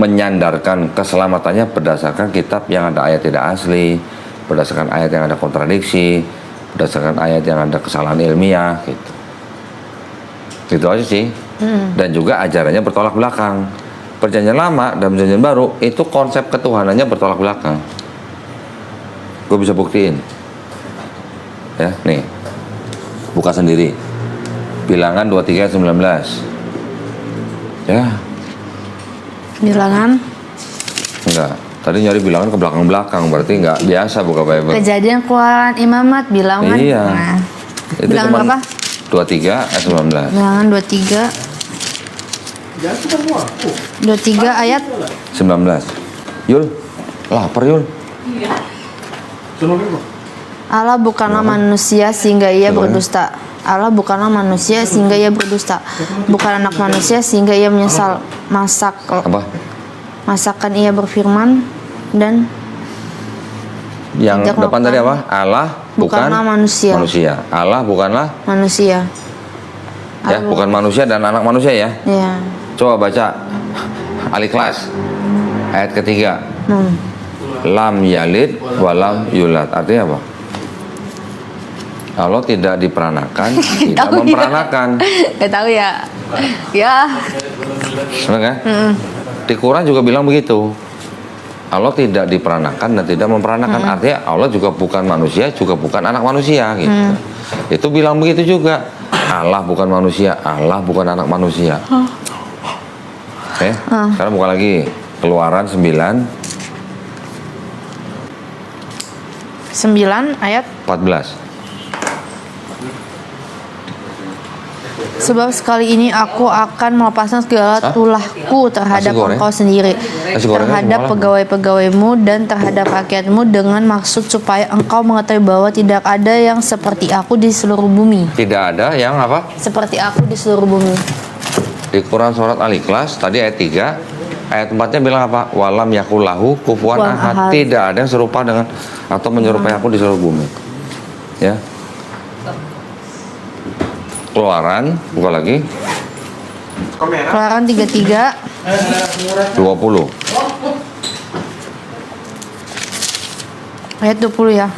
Speaker 2: menyandarkan keselamatannya berdasarkan kitab yang ada ayat tidak asli, berdasarkan ayat yang ada kontradiksi, berdasarkan ayat yang ada kesalahan ilmiah gitu. Gitu aja sih. Dan juga ajarannya bertolak belakang. Perjanjian lama dan perjanjian baru itu konsep ketuhanannya bertolak belakang. Gue bisa buktiin. Ya, nih. Buka sendiri. Bilangan 23 ayat 19. Ya.
Speaker 3: Bilangan
Speaker 2: Enggak. Tadi nyari bilangan ke belakang-belakang, berarti enggak biasa buka Bible.
Speaker 3: Kejadian Keluaran Imamat bilangan.
Speaker 2: Iya.
Speaker 3: Nah,
Speaker 2: Itu
Speaker 3: bilangan
Speaker 2: cuman
Speaker 3: berapa?
Speaker 2: 23 ayat 19.
Speaker 3: Bilangan 23
Speaker 1: Jangan kita semua.
Speaker 3: 23 ayat
Speaker 2: 19. Yul, lapar Yul.
Speaker 1: Suruh dulu.
Speaker 3: Allah bukanlah manusia sehingga ia berdusta. Allah bukanlah manusia sehingga ia berdusta. Bukan anak manusia sehingga ia menyesal.
Speaker 2: Apa?
Speaker 3: Masakan ia berfirman dan
Speaker 2: Yang
Speaker 3: Tidak
Speaker 2: depan tadi apa? Allah
Speaker 3: bukanlah manusia.
Speaker 2: Allah bukanlah
Speaker 3: manusia.
Speaker 2: ya, bukan manusia dan anak manusia ya.
Speaker 3: Ya.
Speaker 2: Coba baca Al-Ikhlas ayat ketiga. Lam yalid walam yulad. Artinya apa? Allah tidak diperanakan, tidak
Speaker 3: Tahu ya.
Speaker 2: memperanakan.
Speaker 3: Gak tahu ya. Ya.
Speaker 2: Benar kan? Di Quran juga bilang begitu. Allah tidak diperanakan dan tidak memperanakan. Artinya Allah juga bukan manusia, juga bukan anak manusia gitu. Itu bilang begitu juga. Allah bukan manusia, Allah bukan anak manusia. Oke, sekarang buka lagi. Keluaran 9
Speaker 3: ayat
Speaker 2: 14.
Speaker 3: Sebab sekali ini aku akan melepaskan segala tulahku terhadap
Speaker 2: Nasi goreng?
Speaker 3: engkau sendiri,
Speaker 2: Nasi gorengnya
Speaker 3: terhadap
Speaker 2: gimana?
Speaker 3: pegawai-pegawaimu dan terhadap rakyatmu dengan maksud supaya engkau mengetahui bahwa tidak ada yang seperti aku di seluruh bumi.
Speaker 2: Tidak ada yang apa?
Speaker 3: Seperti aku di seluruh bumi.
Speaker 2: Di Quran surat Al-Ikhlas tadi ayat 3. ayat 4-nya bilang apa? Walam yakulahu kufuwan
Speaker 3: Kufuwan
Speaker 2: ahad.
Speaker 3: ahad.
Speaker 2: Tidak ada yang serupa dengan atau menyerupai aku di seluruh bumi. Ya. Keluaran, buka lagi.
Speaker 3: Keluaran 33
Speaker 2: 20.
Speaker 3: ayat 20 ya.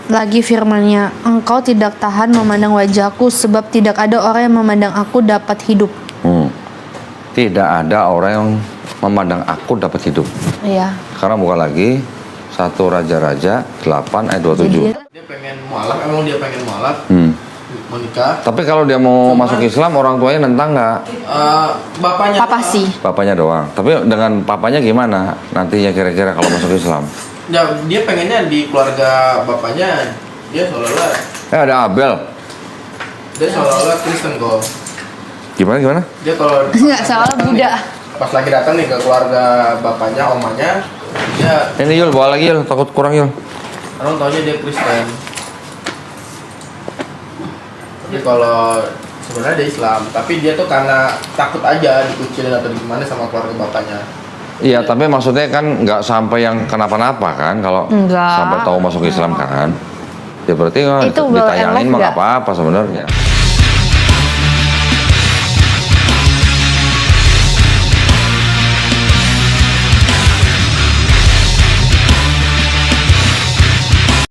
Speaker 3: Lagi firman-Nya, engkau tidak tahan memandang wajahku sebab tidak ada orang yang memandang aku dapat hidup.
Speaker 2: Tidak ada orang yang memandang aku dapat hidup.
Speaker 3: Iya.
Speaker 2: Karena buka lagi 1 Raja-Raja 8 ayat 27.
Speaker 1: Dia pengen mualaf, emang dia pengen mualaf, mau nikah.
Speaker 2: Tapi kalau dia mau masuk Islam, orang tuanya nentang nggak?
Speaker 1: Bapaknya.
Speaker 3: Papa sih.
Speaker 2: Bapaknya doang. Tapi dengan papanya gimana nantinya kira-kira kalau masuk Islam?
Speaker 1: Ya, dia pengennya di keluarga bapaknya dia seolah-olah
Speaker 2: Ada Abel.
Speaker 1: Kristen kok.
Speaker 2: Gimana?
Speaker 1: Dia kalau
Speaker 3: Nggak salah Buddha.
Speaker 1: pas lagi datang nih ke keluarga bapaknya, omanya, dia
Speaker 2: Ini Yul, bawa lagi Yul, takut kurang Yul.
Speaker 1: orang taunya dia Kristen. Tapi kalau sebenarnya dia Islam, tapi dia tuh karena takut aja dikucilin atau gimana sama keluarga bapaknya.
Speaker 2: Iya, tapi maksudnya kan nggak sampai yang kenapa-napa kan kalau
Speaker 3: Nggak.
Speaker 2: sampai tahu masuk Islam kan. Ya berarti
Speaker 3: Itu well and
Speaker 2: ditayangin
Speaker 3: love
Speaker 2: mah nggak
Speaker 3: nggak?
Speaker 2: apa-apa sebenarnya.